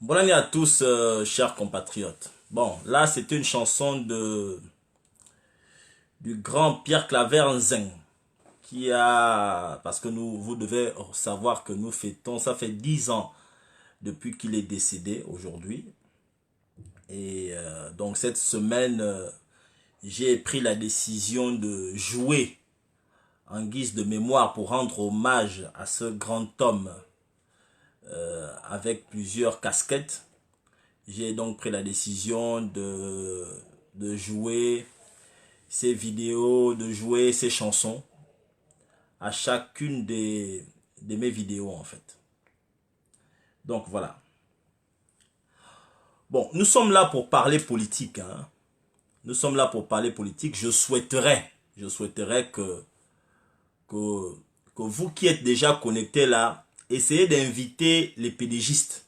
Bonne année à tous, chers compatriotes. Bon, là, c'était une chanson du grand Pierre Claver Nzeng qui a, parce que vous devez savoir que nous fêtons, ça fait 10 ans depuis qu'il est décédé aujourd'hui. Et donc cette semaine, j'ai pris la décision de jouer en guise de mémoire pour rendre hommage à ce grand homme avec plusieurs casquettes. J'ai donc pris la décision de jouer ces vidéos, de jouer ces chansons à chacune de mes vidéos en fait. Donc voilà. Bon, nous sommes là pour parler politique. Hein. Nous sommes là pour parler politique. Je souhaiterais que, que vous qui êtes déjà connectés là, essayez d'inviter les pédégistes.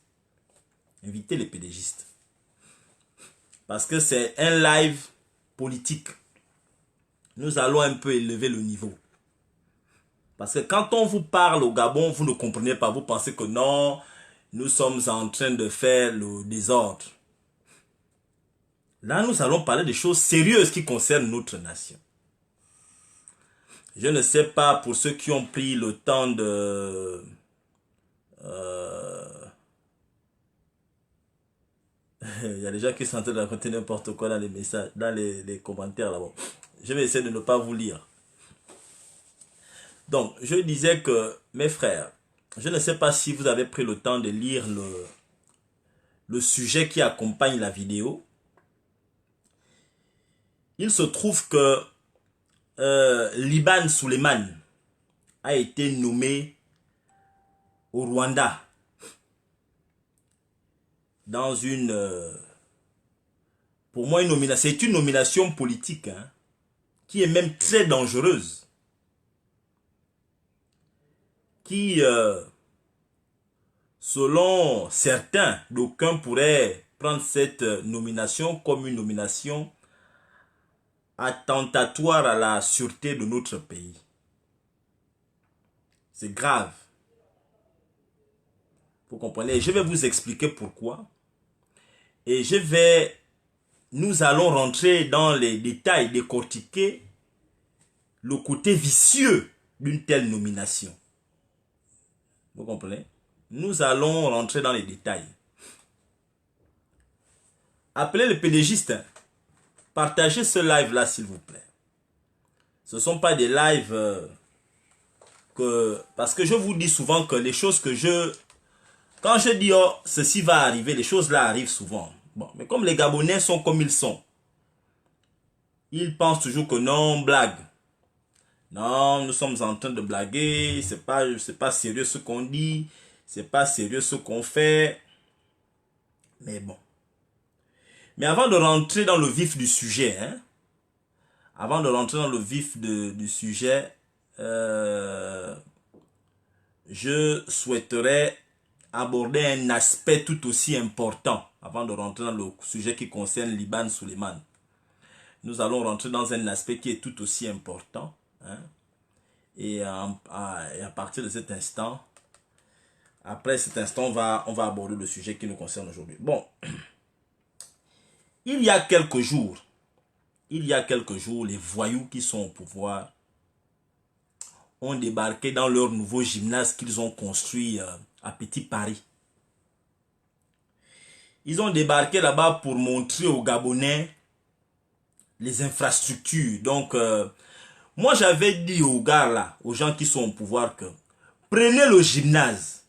Invitez les pédégistes. Parce que c'est un live politique. Nous allons un peu élever le niveau. Parce que quand on vous parle au Gabon, vous ne comprenez pas. Vous pensez que non, nous sommes en train de faire le désordre. Là, nous allons parler des choses sérieuses qui concernent notre nation. Je ne sais pas pour ceux qui ont pris le temps de... Il y a des gens qui sont en train de raconter n'importe quoi dans les messages, dans les commentaires là-bas. Je vais essayer de ne pas vous lire. Donc, je disais que, mes frères, je ne sais pas si vous avez pris le temps de lire le sujet qui accompagne la vidéo. Il se trouve que Liban Suleiman a été nommé au Rwanda dans une... pour moi, c'est une nomination politique hein, qui est même très dangereuse. Qui, selon certains, d'aucuns pourraient prendre cette nomination comme une nomination attentatoire à la sûreté de notre pays. C'est grave. Vous comprenez? Je vais vous expliquer pourquoi. Et nous allons rentrer dans les détails, décortiquer le côté vicieux d'une telle nomination. Vous comprenez? Nous allons rentrer dans les détails. Appelez le pédégiste. Partagez ce live-là, s'il vous plaît. Ce ne sont pas des lives parce que je vous dis souvent que les choses que quand je dis, oh, ceci va arriver, les choses là arrivent souvent. Bon, mais comme les Gabonais sont comme ils sont, ils pensent toujours que non, blague. Non, nous sommes en train de blaguer, c'est pas sérieux ce qu'on dit, c'est pas sérieux ce qu'on fait. Mais bon. Mais avant de rentrer dans le vif du sujet, hein, avant de rentrer dans le vif du sujet, je souhaiterais aborder un aspect tout aussi important avant de rentrer dans le sujet qui concerne Liban Suleiman. Nous allons rentrer dans un aspect qui est tout aussi important. Hein, et à partir de cet instant, après cet instant, on va aborder le sujet qui nous concerne aujourd'hui. Bon, il y a quelques jours, les voyous qui sont au pouvoir ont débarqué dans leur nouveau gymnase qu'ils ont construit à Petit Paris. Ils ont débarqué là-bas pour montrer aux Gabonais les infrastructures. Donc, moi j'avais dit aux gars là, aux gens qui sont au pouvoir que prenez le gymnase.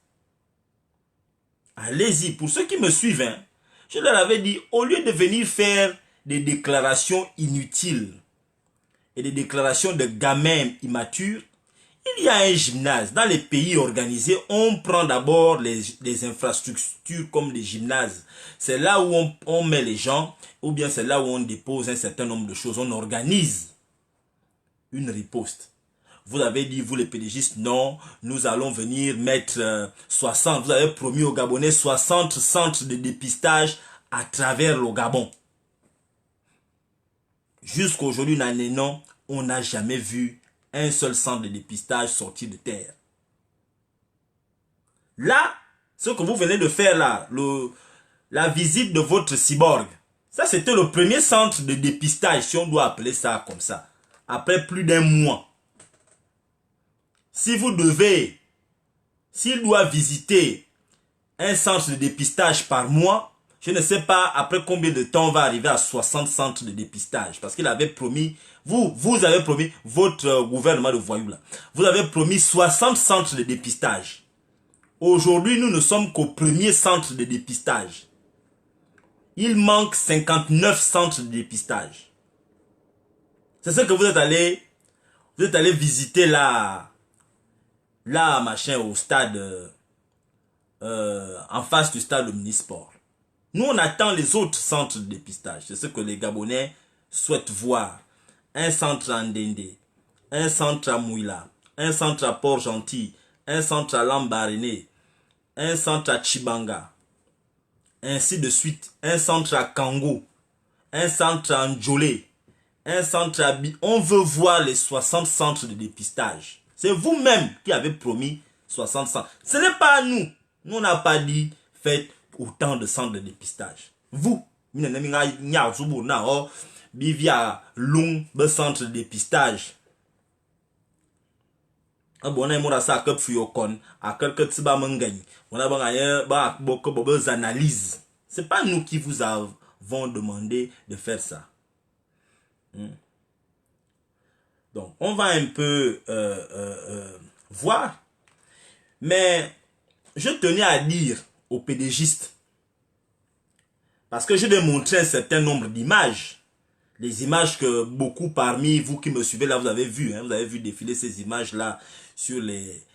Allez-y, pour ceux qui me suivent, hein, je leur avais dit, au lieu de venir faire des déclarations inutiles et des déclarations de gamins immatures, il y a un gymnase. Dans les pays organisés, on prend d'abord les infrastructures comme des gymnases. C'est là où on met les gens, ou bien c'est là où on dépose un certain nombre de choses. On organise une riposte. Vous avez dit, vous les pédégistes, non, nous allons venir mettre 60. Vous avez promis aux Gabonais 60 centres de dépistage à travers le Gabon. Jusqu'à aujourd'hui, non, on n'a jamais vu un seul centre de dépistage sorti de terre. Là, ce que vous venez de faire là, la visite de votre cyborg. Ça, c'était le premier centre de dépistage, si on doit appeler ça comme ça. Après plus d'un mois. Si vous devez, s'il doit visiter un centre de dépistage par mois, je ne sais pas après combien de temps on va arriver à 60 centres de dépistage. Parce qu'il avait promis, vous avez promis, votre gouvernement de voyous là, vous avez promis 60 centres de dépistage. Aujourd'hui, nous ne sommes qu'au premier centre de dépistage. Il manque 59 centres de dépistage. C'est ce que vous êtes allé visiter là, machin, au stade, en face du stade Omnisport. Nous, on attend les autres centres de dépistage. C'est ce que les Gabonais souhaitent voir. Un centre à Ndende, un centre à Mouila, un centre à Port-Gentil, un centre à Lambaréné, un centre à Chibanga, ainsi de suite. Un centre à Kango, un centre à Ndjolé, un centre à Bi. On veut voir les 60 centres de dépistage. C'est vous-même qui avez promis 60 centres. Ce n'est pas nous. Nous, on n'a pas dit faites autant de centres de dépistage. Vous, Bivia Lung, le centre de dépistage. On a quelques analyses. C'est pas nous qui vous avons demandé de faire ça. Donc, on va un peu voir. Mais je tenais à dire aux pédégistes, parce que je vais montrer un certain nombre d'images. Les images que beaucoup parmi vous qui me suivez là, vous avez vu. Vous avez vu défiler ces images-là sur les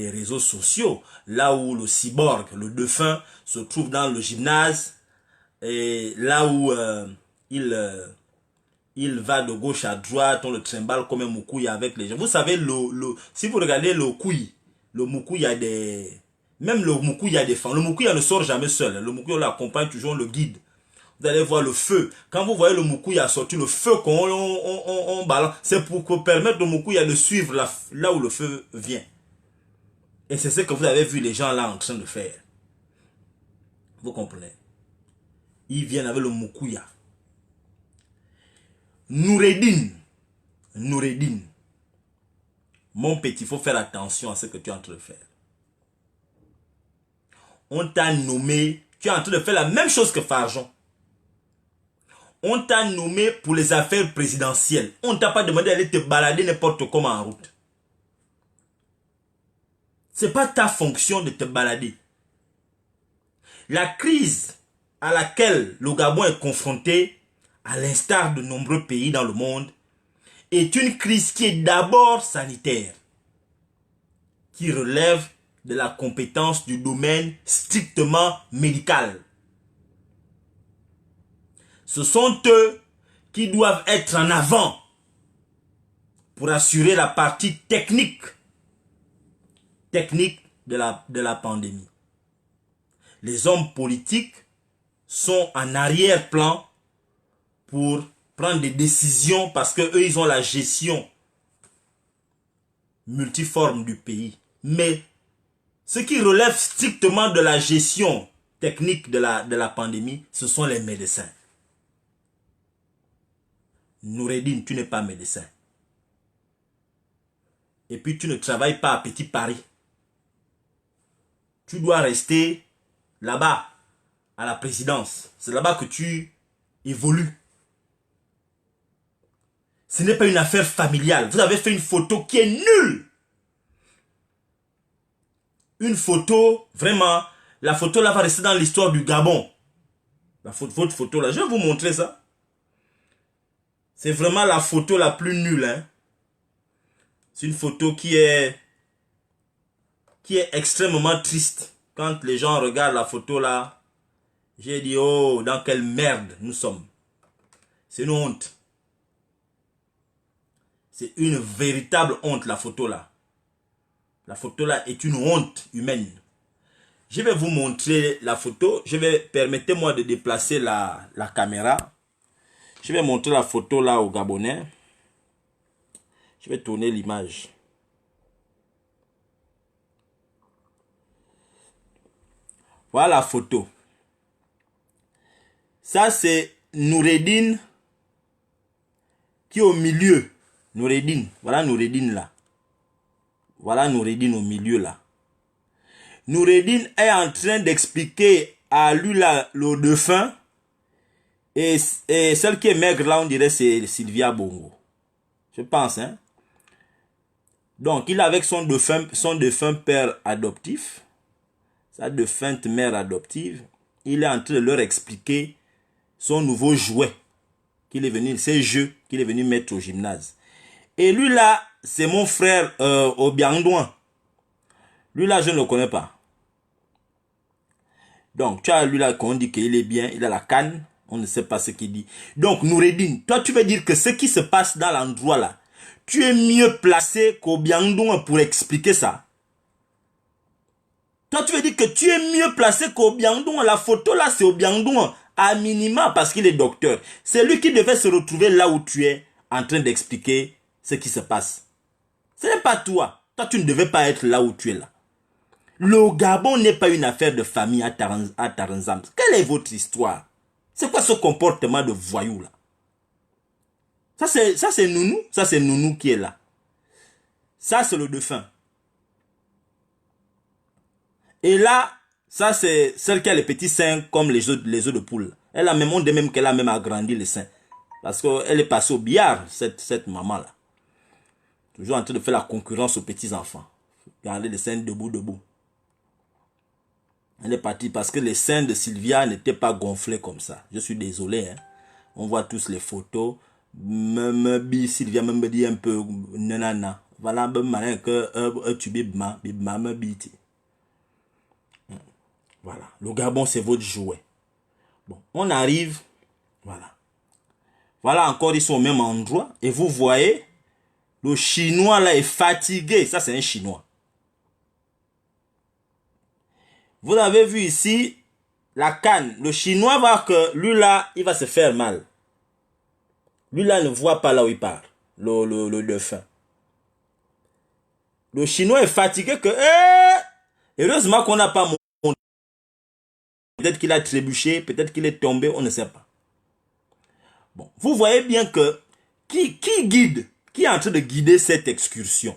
réseaux sociaux. Là où le cyborg, le défunt, se trouve dans le gymnase. Et là où il va de gauche à droite, on le trimballe comme un moukouya avec les gens. Vous savez, si vous regardez le kouy, le moukouya des... Même le moukouya des femmes. Le moukouya ne sort jamais seul. Le moukouya l'accompagne toujours, le guide. Vous allez voir le feu. Quand vous voyez le moukouya sortir, le feu qu'on balance, c'est pour permettre au moukouya de suivre là où le feu vient. Et c'est ce que vous avez vu les gens là en train de faire. Vous comprenez? Ils viennent avec le moukouya. Noureddin, mon petit, il faut faire attention à ce que tu es en train de faire. On t'a nommé, tu es en train de faire la même chose que Farjon. On t'a nommé pour les affaires présidentielles. On ne t'a pas demandé d'aller te balader n'importe comment en route. Ce n'est pas ta fonction de te balader. La crise à laquelle le Gabon est confronté, à l'instar de nombreux pays dans le monde, est une crise qui est d'abord sanitaire, qui relève de la compétence du domaine strictement médical. Ce sont eux qui doivent être en avant pour assurer la partie technique de la pandémie. Les hommes politiques sont en arrière-plan pour prendre des décisions parce que eux ils ont la gestion multiforme du pays. Mais ce qui relève strictement de la gestion technique de la pandémie, ce sont les médecins. Noureddin, tu n'es pas médecin. Et puis tu ne travailles pas à Petit Paris. Tu dois rester là-bas, à la présidence. C'est là-bas que tu évolues. Ce n'est pas une affaire familiale. Vous avez fait une photo qui est nulle. Une photo, vraiment, la photo là va rester dans l'histoire du Gabon. Votre photo là, je vais vous montrer ça. C'est vraiment la photo la plus nulle. Hein. C'est une photo qui est extrêmement triste. Quand les gens regardent la photo là, j'ai dit, oh, dans quelle merde nous sommes. C'est une honte. C'est une véritable honte, la photo là. La photo là est une honte humaine. Je vais vous montrer la photo. Permettez-moi de déplacer la caméra. Je vais montrer la photo là aux Gabonais. Je vais tourner l'image. Voilà la photo. Ça, c'est Noureddin qui est au milieu. Noureddin. Voilà Noureddin là. Voilà Noureddin au milieu là. Noureddin est en train d'expliquer à lui là, le défunt. Et celle qui est maigre là, on dirait c'est Sylvia Bongo. Je pense, hein. Donc, il est avec son défunt père adoptif. Sa défunte mère adoptive. Il est en train de leur expliquer son nouveau jouet. Qu'il est venu, ces jeux qu'il est venu mettre au gymnase. Et lui là, c'est mon frère Obiangdouan. Lui là, je ne le connais pas. Donc, tu as lui là qu'on dit qu'il est bien, il a la canne. On ne sait pas ce qu'il dit. Donc, Noureddin, toi, tu veux dire que ce qui se passe dans l'endroit là, tu es mieux placé qu'Obiangdouan pour expliquer ça. Toi, tu veux dire que tu es mieux placé qu'Obiangdouan. La photo là, c'est Obiangdouan. À minima, parce qu'il est docteur. C'est lui qui devait se retrouver là où tu es, en train d'expliquer ce qui se passe. Ce n'est pas toi. Toi, tu ne devais pas être là où tu es là. Le Gabon n'est pas une affaire de famille à Taranzam. Quelle est votre histoire? C'est quoi ce comportement de voyou là? Ça c'est Nounou. Ça c'est Nounou qui est là. Ça c'est le défunt. Et là, ça c'est celle qui a les petits seins comme les œufs de poule. Elle a même, on dit même qu'elle a même agrandi les seins. Parce qu'elle est passée au billard, cette maman là. Toujours en train de faire la concurrence aux petits enfants. Regardez les seins debout. Elle est partie parce que les seins de Sylvia n'étaient pas gonflés comme ça. Je suis désolé. Hein. On voit tous les photos. Sylvia me dit un peu nanana. Voilà, que tu bibma me biti. Voilà. Le Gabon, c'est votre jouet. Bon, on arrive. Voilà. Voilà encore, ils sont au même endroit. Et vous voyez, le Chinois là est fatigué. Ça, c'est un Chinois. Vous avez vu ici la canne. Le Chinois va que lui là, il va se faire mal. Lui là ne voit pas là où il part. Le défunt. Le Chinois est fatigué que... heureusement qu'on n'a pas monté. Peut-être qu'il a trébuché, peut-être qu'il est tombé, on ne sait pas. Bon, vous voyez bien que... Qui guide? Qui est en train de guider cette excursion?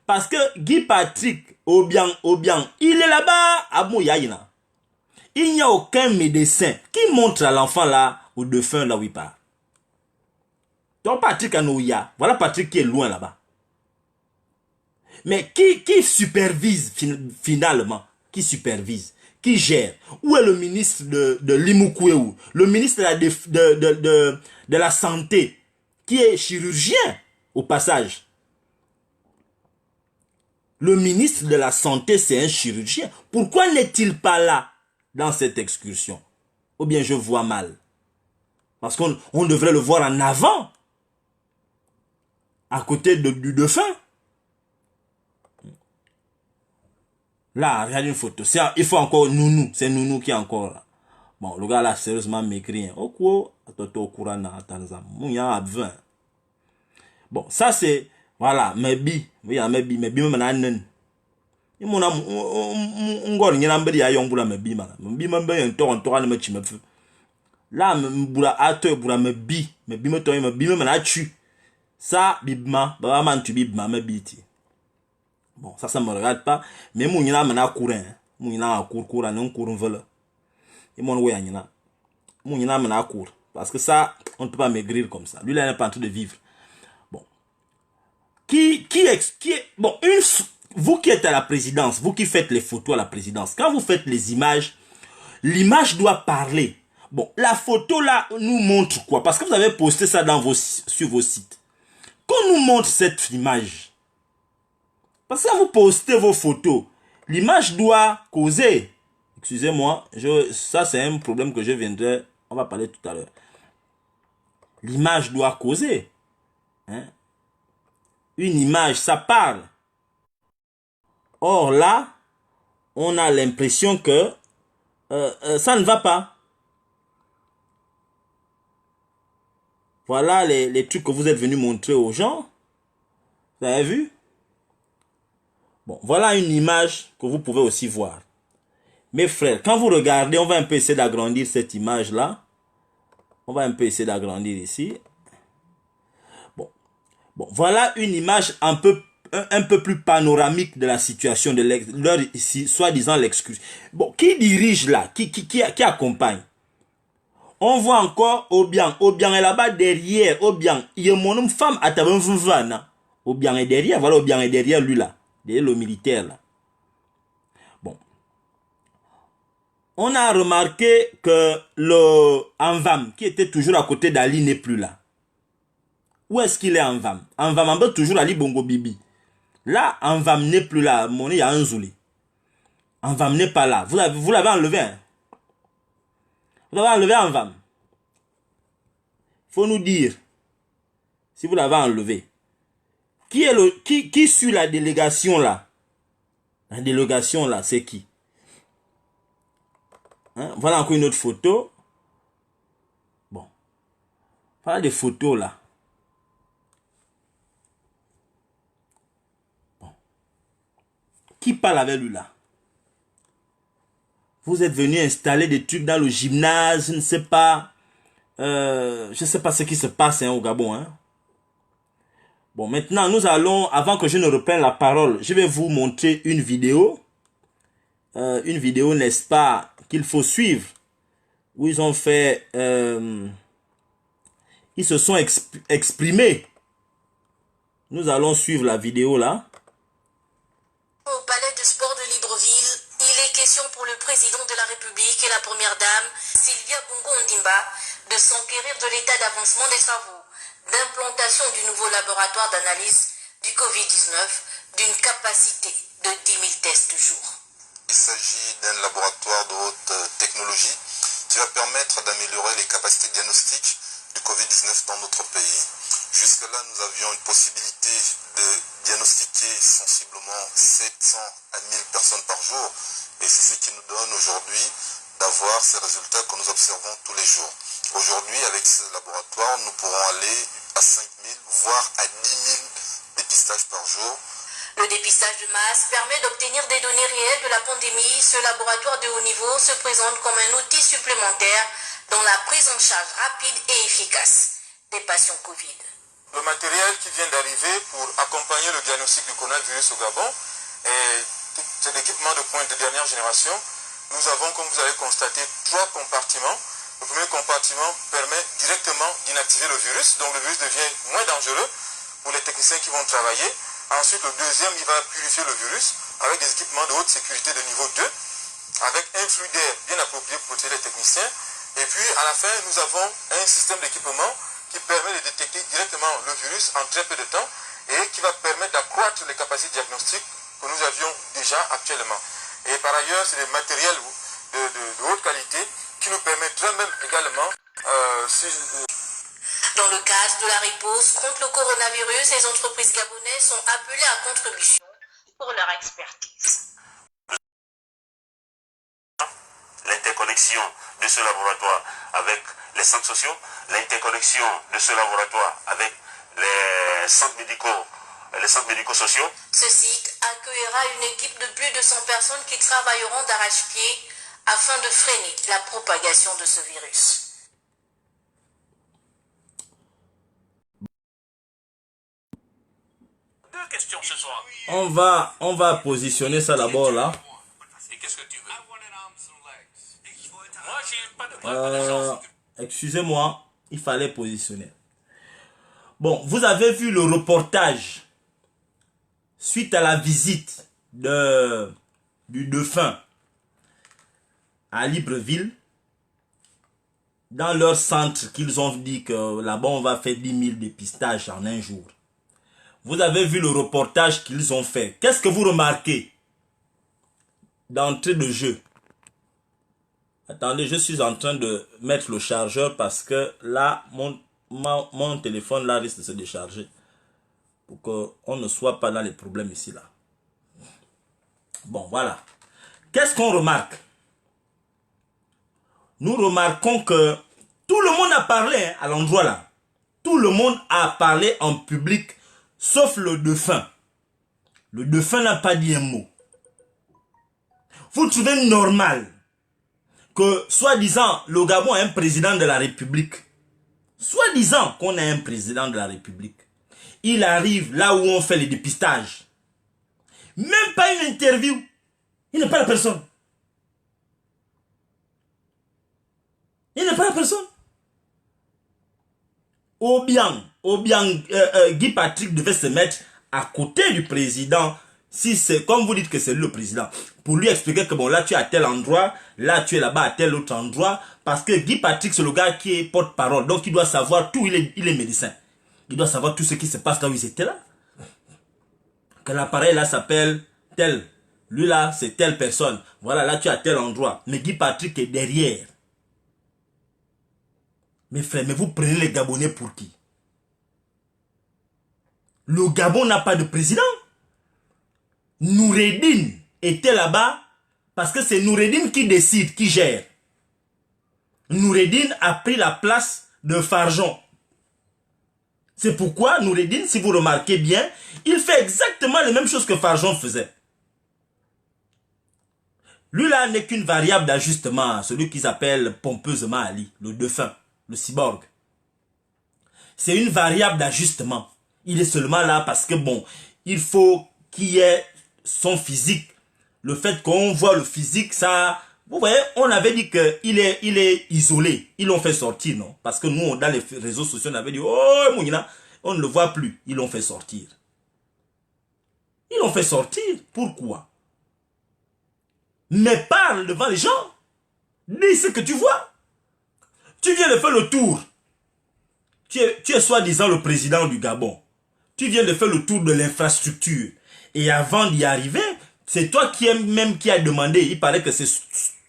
Parce que Guy Patrick Obiang, il est là-bas à Mouyaïna. Il n'y a aucun médecin qui montre à l'enfant là, au défunt là où il part. Donc Patrick Anouya, voilà Patrick qui est loin là-bas. Mais qui supervise finalement? Qui supervise? Qui gère? Où est le ministre de Limoukwéou? Le ministre de la Santé, qui est chirurgien au passage. Le ministre de la Santé, c'est un chirurgien. Pourquoi n'est-il pas là dans cette excursion? Ou bien je vois mal. Parce qu'on devrait le voir en avant. À côté du défunt. Là, regardez une photo. Il faut encore Nounou. C'est Nounou qui est encore là. Bon, le gars là, sérieusement m'écrit. Bon, ça c'est... Voilà, Mebi. Oui, Mebi me nanen. Il m'a là, m'boula ato boula Mebi. Mebi me toye Mebi me na tu. Ça, bibma, baba man tu bibma me biti. Bon, ça me regarde pas. Mais mon yana mena courin. Mon yana court, non court vole. Et mon ouais yana. Mon yana mena court. Parce que ça, on ne peut pas maigrir comme ça. Lui, là, il n'est pas en train de vivre. Bon. Bon, vous qui êtes à la présidence, vous qui faites les photos à la présidence, quand vous faites les images, l'image doit parler. Bon, la photo là nous montre quoi? Parce que vous avez posté ça sur vos sites. Qu'on nous montre cette image. Parce que quand vous postez vos photos, l'image doit causer. Excusez-moi, ça c'est un problème que je viendrai, on va parler tout à l'heure. L'image doit causer. Hein? Une image, ça parle. Or là, on a l'impression que ça ne va pas. Voilà les trucs que vous êtes venus montrer aux gens. Vous avez vu? Bon, voilà une image que vous pouvez aussi voir. Mes frères, quand vous regardez, on va un peu essayer d'agrandir cette image-là. On va un peu essayer d'agrandir ici. Bon, voilà une image un peu plus panoramique de la situation de leur ici, soi-disant l'excuse. Bon, qui dirige là? Qui accompagne? On voit encore Obiang est là-bas derrière. Obiang, il y a mon femme à ta Obiang est derrière, voilà Obiang est derrière lui là. Derrière le militaire là. Bon. On a remarqué que le Anvam, qui était toujours à côté d'Ali, n'est plus là. Où est-ce qu'il est Anvam? Anvam est toujours Ali Bongo Bibi. Là, Anvam n'est plus là. Mon il y a un Zouli. Anvam n'est pas là. Vous l'avez enlevé. Hein? Vous l'avez enlevé Anvam. Il faut nous dire si vous l'avez enlevé. Qui suit la délégation là? La délégation là, c'est qui? Hein? Voilà encore une autre photo. Bon. Voilà des photos là. Bon. Qui parle avec lui là? Vous êtes venu installer des trucs dans le gymnase, je ne sais pas. Je ne sais pas ce qui se passe hein, au Gabon. Hein. Bon, maintenant, nous allons, avant que je ne reprenne la parole, je vais vous montrer une vidéo. Une vidéo, n'est-ce pas, qu'il faut suivre. Où ils ont fait... ils se sont exprimés. Nous allons suivre la vidéo là. Au palais de sport de Libreville, il est question pour le président de la République et la première dame, Sylvia Bongo Ondimba, de s'enquérir de l'état d'avancement des travaux d'implantation du nouveau laboratoire d'analyse du Covid-19 d'une capacité de 10 000 tests jour. Il s'agit d'un laboratoire de haute technologie qui va permettre d'améliorer les capacités diagnostiques du Covid-19 dans notre pays. Jusque-là, nous avions une possibilité de diagnostiquer sensiblement 700 à 1000 personnes par jour. Et c'est ce qui nous donne aujourd'hui d'avoir ces résultats que nous observons tous les jours. Aujourd'hui, avec ce laboratoire, nous pourrons aller à 5000, voire à 10 000 dépistages par jour. Le dépistage de masse permet d'obtenir des données réelles de la pandémie. Ce laboratoire de haut niveau se présente comme un outil supplémentaire dans la prise en charge rapide et efficace des patients Covid. Le matériel qui vient d'arriver pour accompagner le diagnostic du coronavirus au Gabon, c'est l'équipement de pointe de dernière génération. Nous avons, comme vous avez constaté, 3 compartiments. Le premier compartiment permet directement d'inactiver le virus, donc le virus devient moins dangereux pour les techniciens qui vont travailler. Ensuite, le deuxième, il va purifier le virus avec des équipements de haute sécurité de niveau 2, avec un flux d'air bien approprié pour protéger les techniciens. Et puis, à la fin, nous avons un système d'équipement qui permet de détecter directement le virus en très peu de temps et qui va permettre d'accroître les capacités diagnostiques que nous avions déjà actuellement. Et par ailleurs, c'est des matériels de haute qualité qui nous permettraient même également... Dans le cadre de la riposte contre le coronavirus, les entreprises gabonaises sont appelées à contribution pour leur expertise. L'interconnexion de ce laboratoire avec les centres sociaux, l'interconnexion de ce laboratoire avec les centres médicaux sociaux. Ce site accueillera une équipe de plus de 100 personnes qui travailleront d'arrache-pied afin de freiner la propagation de ce virus. Deux questions ce soir. On va positionner ça d'abord là. Et qu'est-ce que tu veux? Moi, j'ai pas de preuve. Excusez-moi, il fallait positionner. Bon, vous avez vu le reportage suite à la visite du défunt à Libreville, dans leur centre qu'ils ont dit que là-bas on va faire 10 000 dépistages en un jour. Vous avez vu le reportage qu'ils ont fait. Qu'est-ce que vous remarquez d'entrée de jeu? Attendez, je suis en train de mettre le chargeur parce que là, mon téléphone là risque de se décharger. Pour qu'on ne soit pas dans les problèmes ici là. Bon, voilà. Qu'est-ce qu'on remarque? Nous remarquons que tout le monde a parlé hein, à l'endroit là. Tout le monde a parlé en public, sauf le défunt. Le défunt n'a pas dit un mot. Vous trouvez normal que, soi-disant, le Gabon a un président de la République. Soi-disant qu'on a un président de la République. Il arrive là où on fait les dépistages. Même pas une interview. Il n'est pas la personne. Il n'est pas la personne. Ou bien Guy Patrick devait se mettre à côté du président. Si c'est comme vous dites que c'est lui le président, pour lui expliquer que bon, là tu es à tel endroit, là tu es là-bas à tel autre endroit, parce que Guy Patrick c'est le gars qui est porte-parole, donc il doit savoir tout, il est médecin. Il doit savoir tout ce qui se passe là où ils étaient là. Que l'appareil là s'appelle tel, lui là c'est telle personne, voilà là tu es à tel endroit, mais Guy Patrick est derrière. Mes frères, mais vous prenez les Gabonais pour qui? Le Gabon n'a pas de président. Noureddin était là-bas parce que c'est Noureddin qui décide, qui gère. Noureddin a pris la place de Farjon. C'est pourquoi Noureddin, si vous remarquez bien, il fait exactement les mêmes choses que Farjon faisait. Lui là n'est qu'une variable d'ajustement, celui qu'ils appellent pompeusement Ali, le défunt, le cyborg. C'est une variable d'ajustement. Il est seulement là parce que bon, il faut qu'il y ait son physique. Le fait qu'on voit le physique, ça... Vous voyez, on avait dit qu'il est isolé. Ils l'ont fait sortir, non? Parce que nous, dans les réseaux sociaux, on avait dit, oh, Mounina, on ne le voit plus. Ils l'ont fait sortir. Ils l'ont fait sortir. Pourquoi? Mais parle devant les gens. Dis ce que tu vois. Tu viens de faire le tour. Tu es soi-disant le président du Gabon. Tu viens de faire le tour de l'infrastructure. Et avant d'y arriver, c'est toi qui a demandé. Il paraît que c'est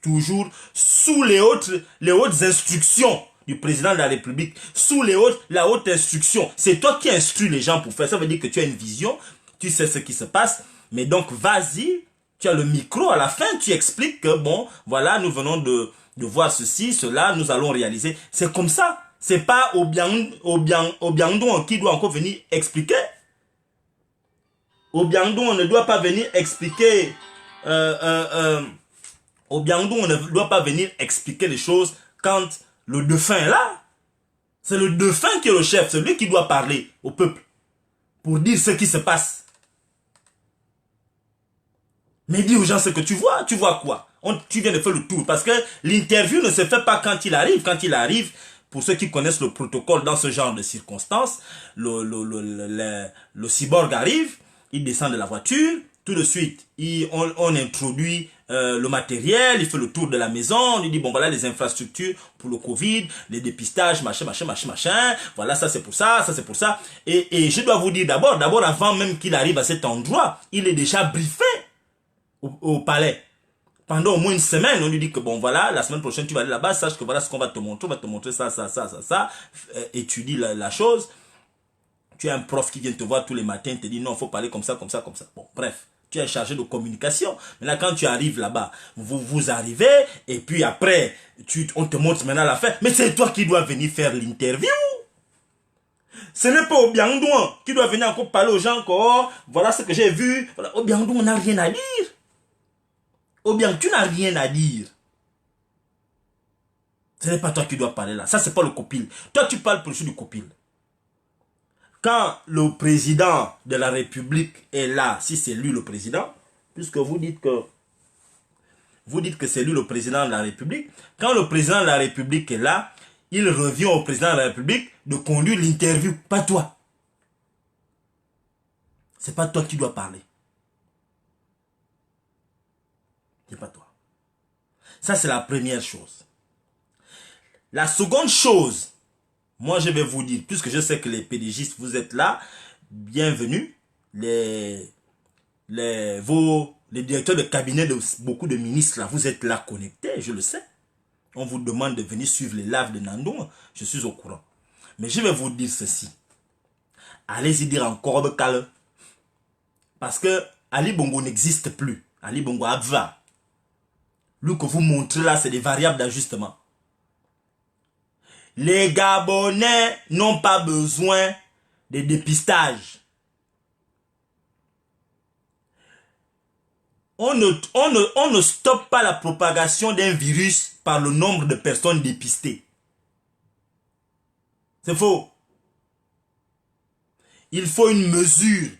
toujours sous les hautes instructions du président de la République. Sous la haute instruction. C'est toi qui instruis les gens pour faire. Ça veut dire que tu as une vision. Tu sais ce qui se passe. Mais donc, vas-y. Tu as le micro. À la fin, tu expliques que, bon, voilà, nous venons de voir ceci, cela. Nous allons réaliser. C'est comme ça. C'est pas Obiangdon qui doit encore venir expliquer. Obiangdon ne doit pas venir expliquer. Obiangdon ne doit pas venir expliquer les choses quand le défunt est là. C'est le défunt qui est le chef, c'est lui qui doit parler au peuple pour dire ce qui se passe. Mais dis aux gens ce que tu vois. Tu vois quoi? Tu viens de faire le tour parce que l'interview ne se fait pas quand il arrive. Quand il arrive, pour ceux qui connaissent le protocole dans ce genre de circonstances, le cyborg arrive, il descend de la voiture, tout de suite, on introduit le matériel, il fait le tour de la maison, on lui dit, bon voilà les infrastructures pour le Covid, les dépistages, machin, voilà ça c'est pour ça, ça c'est pour ça. Et je dois vous dire d'abord avant même qu'il arrive à cet endroit, il est déjà briefé au palais. Pendant au moins une semaine, on lui dit que bon voilà, la semaine prochaine tu vas aller là-bas, sache que voilà ce qu'on va te montrer, on va te montrer ça, étudie la chose. Tu as un prof qui vient te voir tous les matins, te dit non, il faut parler comme ça. Bon, bref, tu es chargé de communication. Maintenant, quand tu arrives là-bas, vous arrivez, et puis après, on te montre maintenant la fin. Mais c'est toi qui dois venir faire l'interview. Ce n'est pas Obiangdon qui doit venir encore parler aux gens que, oh, voilà ce que j'ai vu. Voilà. Obiangdon n'a rien à dire. Obiang, tu n'as rien à dire. Ce n'est pas toi qui dois parler là. Ça, c'est pas le copil. Toi, tu parles pour le du copil. Quand le président de la République est là, si c'est lui le président, puisque vous dites que c'est lui le président de la République, quand le président de la République est là, il revient au président de la République de conduire l'interview, pas toi. C'est pas toi qui dois parler. C'est pas toi. Ça, c'est la première chose. La seconde chose, moi, je vais vous dire, puisque je sais que les pédigistes, vous êtes là, bienvenue. Les directeurs de cabinet de beaucoup de ministres, là, vous êtes là connectés, je le sais. On vous demande de venir suivre les lives de Nandon, je suis au courant. Mais je vais vous dire ceci. Allez-y dire encore de calme. Parce que Ali Bongo n'existe plus. Ali Bongo Abva. Lui que vous montrez là, c'est des variables d'ajustement. Les Gabonais n'ont pas besoin de dépistage. on ne stoppe pas la propagation d'un virus par le nombre de personnes dépistées. C'est faux. Il faut une mesure.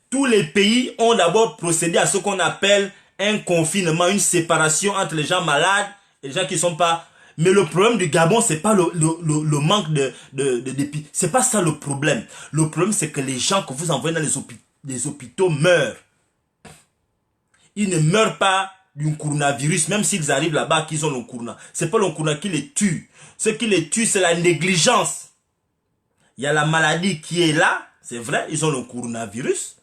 Tous les pays ont d'abord procédé à ce qu'on appelle un confinement, une séparation entre les gens malades et les gens qui ne sont pas. Mais le problème du Gabon, c'est pas le manque d'épi. C'est pas ça le problème. Le problème, c'est que les gens que vous envoyez dans les hôpitaux meurent. Ils ne meurent pas du coronavirus, même s'ils arrivent là-bas qu'ils ont le corona. C'est pas le corona qui les tue. Ce qui les tue, c'est la négligence. Il y a la maladie qui est là, c'est vrai, ils ont le coronavirus.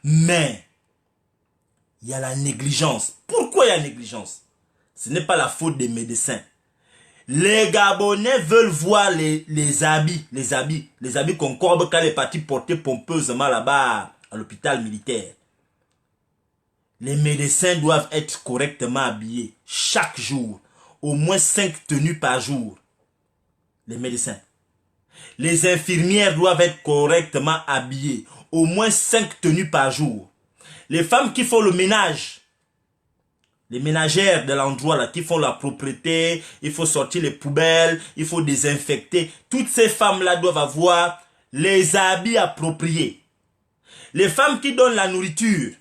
Mais il y a la négligence. Pourquoi il y a la négligence? Ce n'est pas la faute des médecins. Les Gabonais veulent voir les habits Concorde quand les partis portés pompeusement là-bas à l'hôpital militaire. Les médecins doivent être correctement habillés chaque jour. Au moins 5 tenues par jour. Les médecins. Les infirmières doivent être correctement habillées. Au moins 5 tenues par jour. Les femmes qui font le ménage. Les ménagères de l'endroit là, qui font la propreté, il faut sortir les poubelles, il faut désinfecter. Toutes ces femmes-là doivent avoir les habits appropriés. Les femmes qui donnent la nourriture,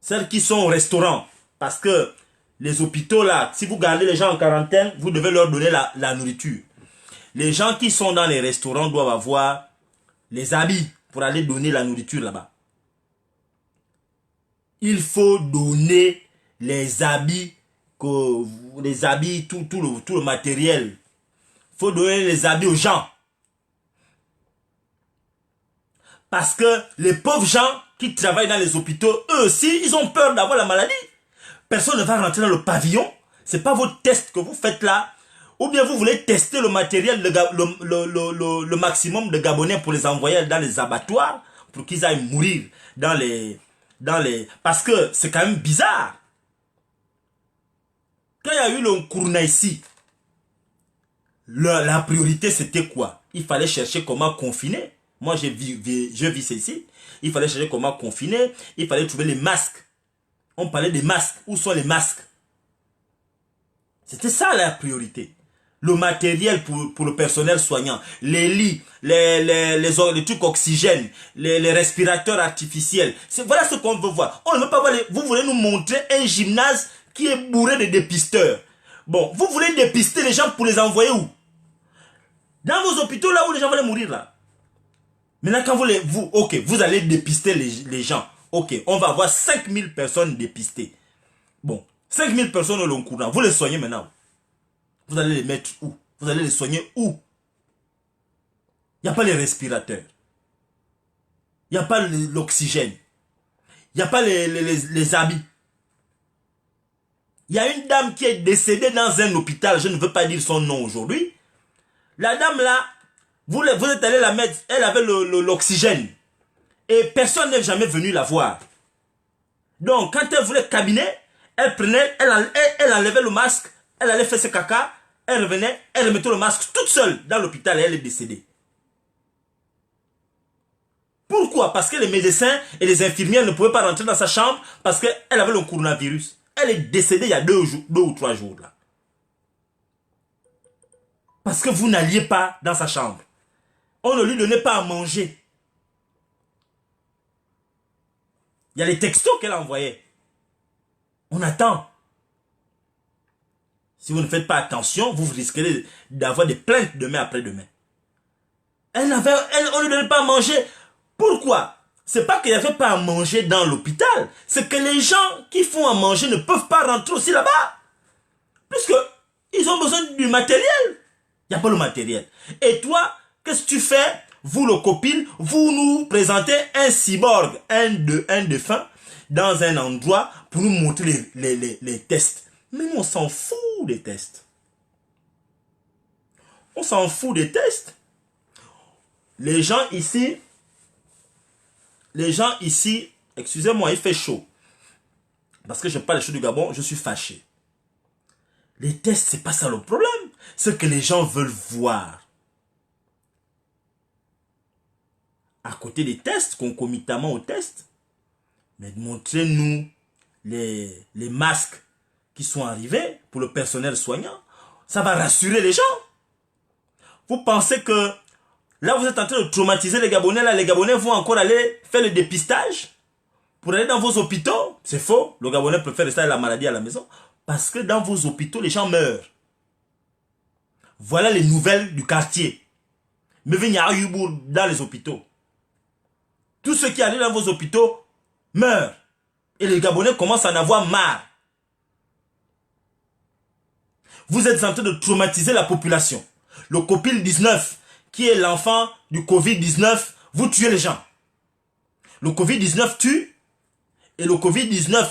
celles qui sont au restaurant, parce que les hôpitaux là, si vous gardez les gens en quarantaine, vous devez leur donner la nourriture. Les gens qui sont dans les restaurants doivent avoir les habits pour aller donner la nourriture là-bas. Il faut donner les habits, tout le matériel. Il faut donner les habits aux gens. Parce que les pauvres gens qui travaillent dans les hôpitaux, eux aussi, ils ont peur d'avoir la maladie. Personne ne va rentrer dans le pavillon. C'est pas votre test que vous faites là. Ou bien vous voulez tester le matériel, le maximum de Gabonais pour les envoyer dans les abattoirs, pour qu'ils aillent mourir Parce que c'est quand même bizarre. Quand il y a eu le corona ici, la priorité c'était quoi? Il fallait chercher comment confiner. Moi je vis ici. Il fallait chercher comment confiner. Il fallait trouver les masques. On parlait des masques. Où sont les masques? C'était ça la priorité. Le matériel pour le personnel soignant, les lits, les trucs oxygène, les respirateurs artificiels. Voilà ce qu'on veut voir. On ne veut pas voir vous voulez nous montrer un gymnase qui est bourré de dépisteurs. Bon, vous voulez dépister les gens pour les envoyer où? Dans vos hôpitaux là où les gens vont mourir là. Maintenant quand vous allez dépister les gens. Ok, on va avoir 5000 personnes dépistées. Bon, 5000 personnes au long courant. Vous les soignez maintenant. Vous allez les mettre où? Vous allez les soigner où? Il n'y a pas les respirateurs. Il n'y a pas l'oxygène. Il n'y a pas les habits. Il y a une dame qui est décédée dans un hôpital. Je ne veux pas dire son nom aujourd'hui. La dame là, vous êtes allé la mettre. Elle avait l'oxygène. Et personne n'est jamais venu la voir. Donc quand elle voulait cabiner, elle enlevait le masque. Elle allait faire ses caca. Elle revenait, elle remettait le masque toute seule dans l'hôpital et elle est décédée. Pourquoi? Parce que les médecins et les infirmières ne pouvaient pas rentrer dans sa chambre parce qu'elle avait le coronavirus. Elle est décédée il y a 2 ou 3 jours là. Parce que vous n'alliez pas dans sa chambre. On ne lui donnait pas à manger. Il y a les textos qu'elle envoyait. On attend. Si vous ne faites pas attention, vous risquez d'avoir des plaintes demain après-demain. On ne lui donnait pas à manger. Pourquoi? C'est pas qu'il n'y avait pas à manger dans l'hôpital. C'est que les gens qui font à manger ne peuvent pas rentrer aussi là-bas. Puisque ils ont besoin du matériel. Il n'y a pas le matériel. Et toi, qu'est-ce que tu fais? Vous, le copine, vous nous présentez un cyborg, un défunt, dans un endroit pour nous montrer les tests. Mais nous, on s'en fout des tests. On s'en fout des tests. Les gens ici, excusez-moi, il fait chaud. Parce que je parle chaud du Gabon, je suis fâché. Les tests, c'est pas ça le problème. Ce que les gens veulent voir. À côté des tests, concomitamment aux tests, Mais montrez-nous les masques qui sont arrivés pour le personnel soignant. Ça va rassurer les gens. Vous pensez que là, vous êtes en train de traumatiser les Gabonais. Là, les Gabonais vont encore aller faire le dépistage pour aller dans vos hôpitaux. C'est faux. Le Gabonais préfère rester avec la maladie à la maison. Parce que dans vos hôpitaux, les gens meurent. Voilà les nouvelles du quartier. Mais venez à Yubour dans les hôpitaux. Tous ceux qui allaient dans vos hôpitaux meurent. Et les Gabonais commencent à en avoir marre. Vous êtes en train de traumatiser la population. Le Covid-19, qui est l'enfant du Covid-19, vous tuez les gens. Le Covid-19 tue. Et le Covid-19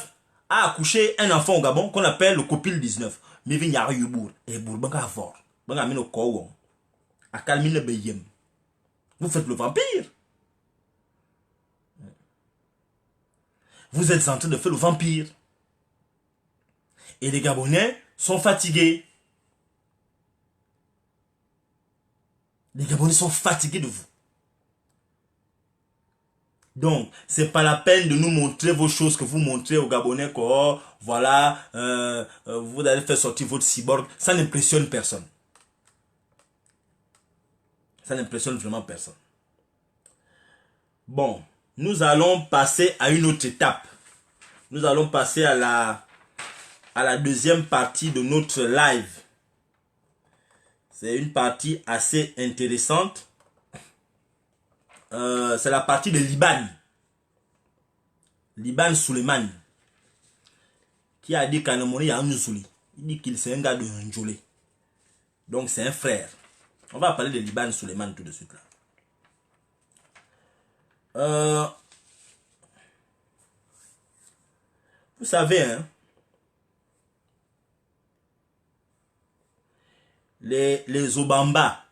a accouché un enfant au Gabon qu'on appelle le Covid-19. Mais venez à Yubour. Et Bourbanga fort. Vous faites le vampire. Vous êtes en train de faire le vampire. Et les Gabonais sont fatigués. Les Gabonais sont fatigués de vous. Donc, c'est pas la peine de nous montrer vos choses que vous montrez aux Gabonais que, oh, voilà, vous allez faire sortir votre cyborg. Ça n'impressionne personne. Ça n'impressionne vraiment personne. Bon, nous allons passer à une autre étape. Nous allons passer à la deuxième partie de notre live. C'est une partie assez intéressante. C'est la partie de Liban. Liban Suleiman. Qui a dit qu'à Namoni, il y a un Nusuli. Il dit qu'il c'est un gars de Njolé. Donc c'est un frère. On va parler de Liban Suleiman tout de suite là. Vous savez, hein, les Obamba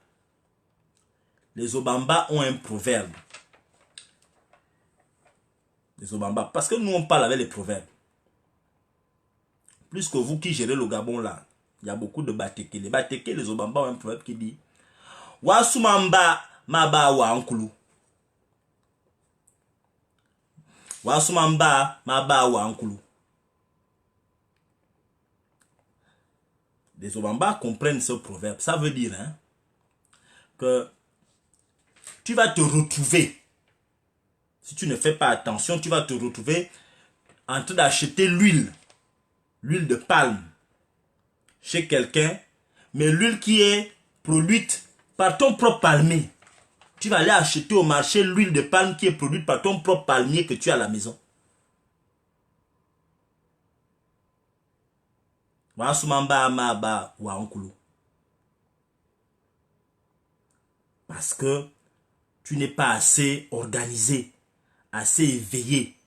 ont un proverbe. Les Obamba, parce que nous on parle avec les proverbes. Plus que vous qui gérez le Gabon là, il y a beaucoup de Bateke. Les Bateke, les Obamba ont un proverbe qui dit Wasumamba maba wa ankulu. Wasumamba maba wa ankulu. Les Obamba comprennent ce proverbe. Ça veut dire, hein, que tu vas te retrouver, si tu ne fais pas attention, tu vas te retrouver en train d'acheter l'huile de palme chez quelqu'un, mais l'huile qui est produite par ton propre palmier. Tu vas aller acheter au marché l'huile de palme qui est produite par ton propre palmier que tu as à la maison. Parce que tu n'es pas assez organisé, assez éveillé,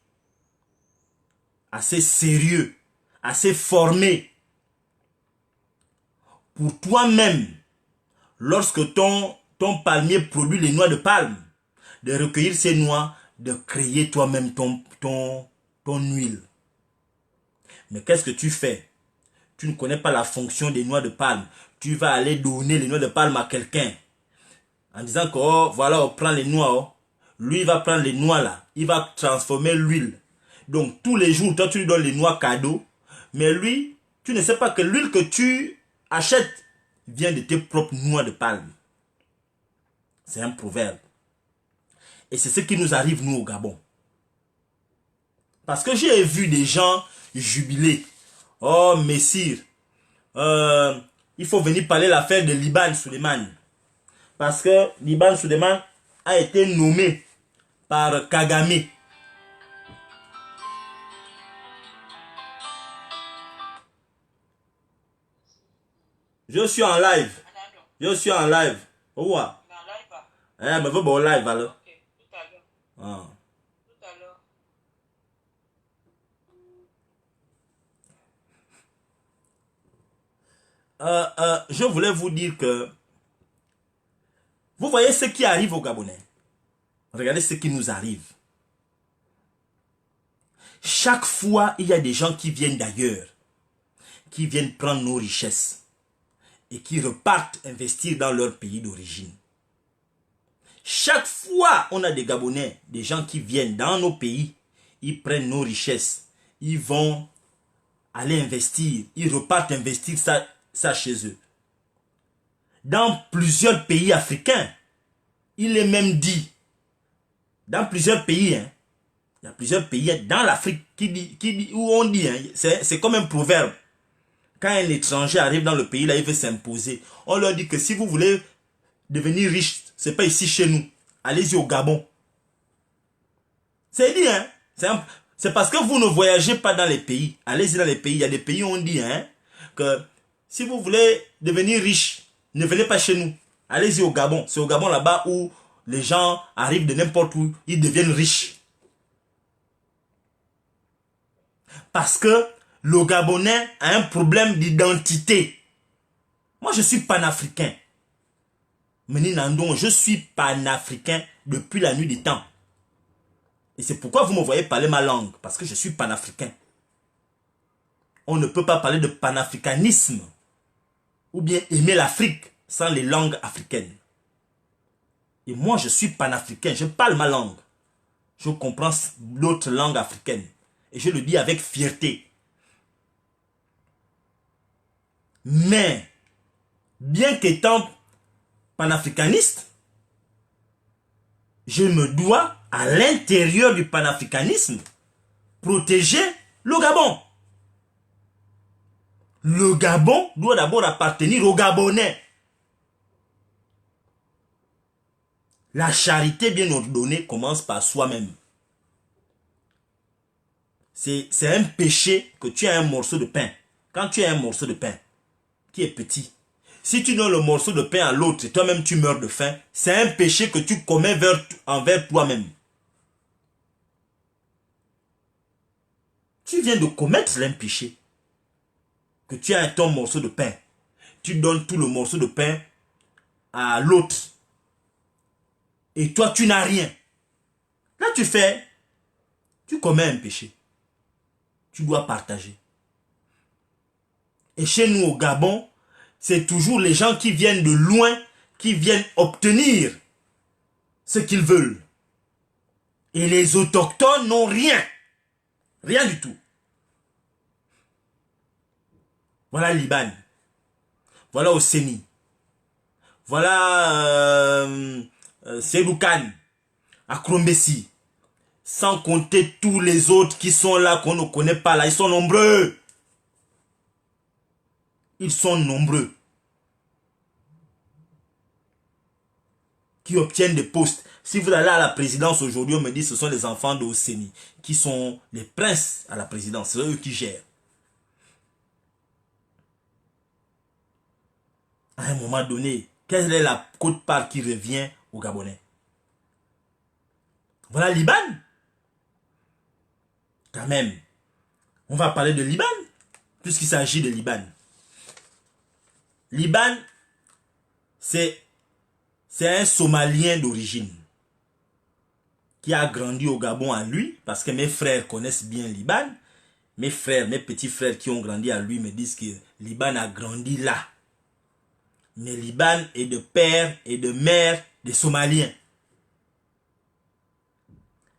assez sérieux, assez formé pour toi-même, lorsque ton palmier produit les noix de palme, de recueillir ces noix, de créer toi-même ton huile. Mais qu'est-ce que tu fais? Tu ne connais pas la fonction des noix de palme. Tu vas aller donner les noix de palme à quelqu'un. En disant que, oh, voilà, on prend les noix. Oh. Lui, il va prendre les noix là. Il va transformer l'huile. Donc, tous les jours, toi, tu lui donnes les noix cadeaux. Mais lui, tu ne sais pas que l'huile que tu achètes vient de tes propres noix de palme. C'est un proverbe. Et c'est ce qui nous arrive, nous, au Gabon. Parce que j'ai vu des gens jubiler. Oh, messire, il faut venir parler l'affaire de Liban Suleiman. Parce que Liban Suleiman a été nommé par Kagame. Je suis en live. Je suis en live. Au revoir. Eh, mais vous bon live alors. Ah. Je voulais vous dire que vous voyez ce qui arrive aux Gabonais. Regardez ce qui nous arrive. Chaque fois, il y a des gens qui viennent d'ailleurs, qui viennent prendre nos richesses et qui repartent investir dans leur pays d'origine. Chaque fois, on a des Gabonais, des gens qui viennent dans nos pays ils prennent nos richesses, ils vont aller investir, ils repartent investir ça chez eux. Dans plusieurs pays africains, il est même dit, dans plusieurs pays, hein, il y a plusieurs pays dans l'Afrique où on dit, hein, c'est comme un proverbe. Quand un étranger arrive dans le pays, là, il veut s'imposer. On leur dit que si vous voulez devenir riche, c'est pas ici chez nous. Allez-y au Gabon. C'est dit, hein. C'est parce que vous ne voyagez pas dans les pays. Allez-y dans les pays. Il y a des pays où on dit, hein, que si vous voulez devenir riche, ne venez pas chez nous. Allez-y au Gabon. C'est au Gabon là-bas où les gens arrivent de n'importe où, ils deviennent riches. Parce que le Gabonais a un problème d'identité. Moi, je suis panafricain. Meni Nandon, je suis panafricain depuis la nuit des temps. Et c'est pourquoi vous me voyez parler ma langue. Parce que je suis panafricain. On ne peut pas parler de panafricanisme ou bien aimer l'Afrique sans les langues africaines. Et moi, je suis panafricain. Je parle ma langue. Je comprends d'autres langues africaines. Et je le dis avec fierté. Mais, bien qu'étant panafricaniste, je me dois, à l'intérieur du panafricanisme, protéger le Gabon. Le Gabon doit d'abord appartenir aux Gabonais. La charité bien ordonnée commence par soi-même. C'est un péché que tu as un morceau de pain. Quand tu as un morceau de pain qui est petit, si tu donnes le morceau de pain à l'autre et toi-même tu meurs de faim, c'est un péché que tu commets envers toi-même. Tu viens de commettre un péché. Que tu as ton morceau de pain. Tu donnes tout le morceau de pain à l'autre. Et toi tu n'as rien. Là tu commets un péché. Tu dois partager. Et chez nous au Gabon, c'est toujours les gens qui viennent de loin, qui viennent obtenir ce qu'ils veulent. Et les autochtones n'ont rien. Rien du tout. Voilà Liban. Voilà Ossénie. Voilà Séloukan, Akrombessi. Sans compter tous les autres qui sont là, qu'on ne connaît pas là. Ils sont nombreux. Ils sont nombreux. Qui obtiennent des postes. Si vous allez à la présidence aujourd'hui, on me dit que ce sont les enfants de Ossénie qui sont les princes à la présidence. C'est eux qui gèrent. À un moment donné, quelle est la quote-part qui revient aux Gabonais? Voilà Liban. Quand même, on va parler de Liban, puisqu'il s'agit de Liban. Liban, c'est un Somalien d'origine qui a grandi au Gabon à lui, parce que mes frères connaissent bien Liban. Mes frères, mes petits frères qui ont grandi à lui me disent que Liban a grandi là. Mais Liban est de père et de mère des Somaliens.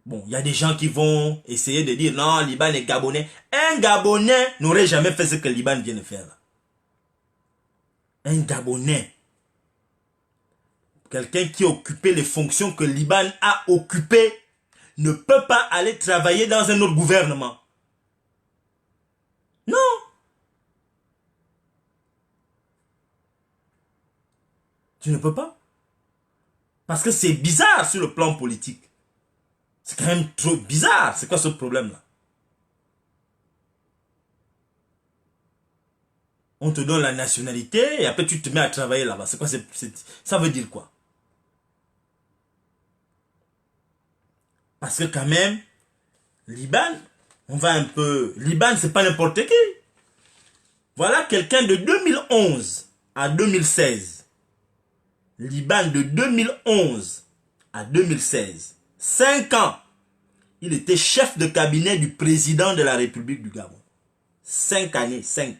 Bon, il y a des gens qui vont essayer de dire non, Liban est Gabonais. Un Gabonais n'aurait jamais fait ce que Liban vient de faire là. Un Gabonais. Quelqu'un qui a occupé les fonctions que Liban a occupées ne peut pas aller travailler dans un autre gouvernement. Non. Tu ne peux pas. Parce que c'est bizarre sur le plan politique. C'est quand même trop bizarre. C'est quoi ce problème-là? On te donne la nationalité et après tu te mets à travailler là-bas. C'est quoi? Ça veut dire quoi? Parce que quand même, Liban, on va un peu... Liban, c'est pas n'importe qui. Voilà quelqu'un de 2011 à 2016. Liban de 2011 à 2016. 5 ans. Il était chef de cabinet du président de la République du Gabon. 5 années, 5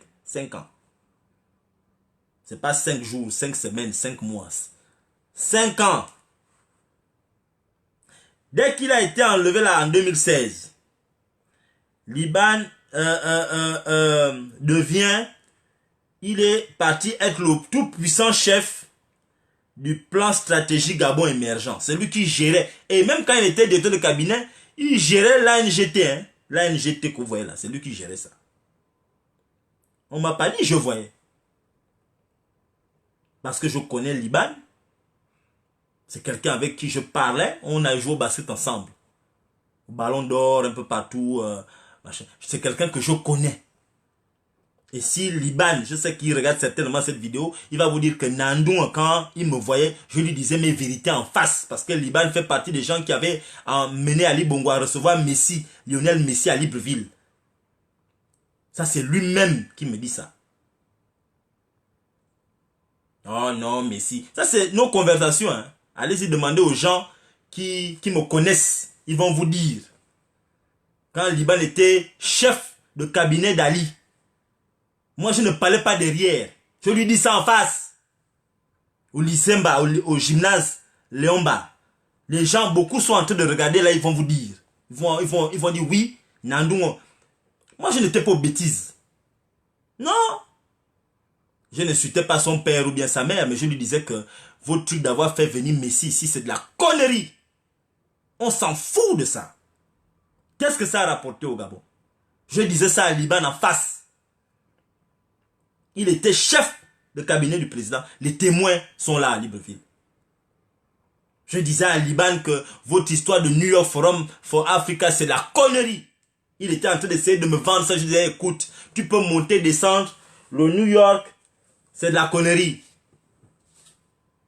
ans. C'est pas 5 jours, 5 semaines, 5 mois. 5 ans. Dès qu'il a été enlevé là en 2016, Liban il est parti être le tout puissant chef du plan stratégique Gabon émergent. C'est lui qui gérait. Et même quand il était directeur de cabinet, il gérait l'ANGT. Hein? L'ANGT que vous voyez là, c'est lui qui gérait ça. On m'a pas dit, je voyais. Parce que je connais Liban. C'est quelqu'un avec qui je parlais. On a joué au basket ensemble. Au Ballon d'Or, un peu partout. C'est quelqu'un que je connais. Et si Liban, je sais qu'il regarde certainement cette vidéo, il va vous dire que Nandou, quand il me voyait, je lui disais mes vérités en face. Parce que Liban fait partie des gens qui avaient mené Ali Bongo à recevoir Messi, Lionel Messi à Libreville. Ça, c'est lui-même qui me dit ça. Oh non, Messi. Ça, c'est nos conversations. Hein. Allez-y demander aux gens qui me connaissent. Ils vont vous dire. Quand Liban était chef de cabinet d'Ali, moi, je ne parlais pas derrière. Je lui dis ça en face. Au lycée, au gymnase, Léomba. Les gens, beaucoup sont en train de regarder là, ils vont vous dire. Ils vont dire oui, Nandou. Moi, je n'étais pas aux bêtises. Non. Je ne suitais pas son père ou bien sa mère, mais je lui disais que votre truc d'avoir fait venir Messi ici, c'est de la connerie. On s'en fout de ça. Qu'est-ce que ça a rapporté au Gabon? Je disais ça à Liban en face. Il était chef de cabinet du président. Les témoins sont là à Libreville. Je disais à Liban que votre histoire de New York Forum for Africa, c'est la connerie. Il était en train d'essayer de me vendre ça. Je disais, écoute, tu peux monter, descendre. Le New York, c'est de la connerie.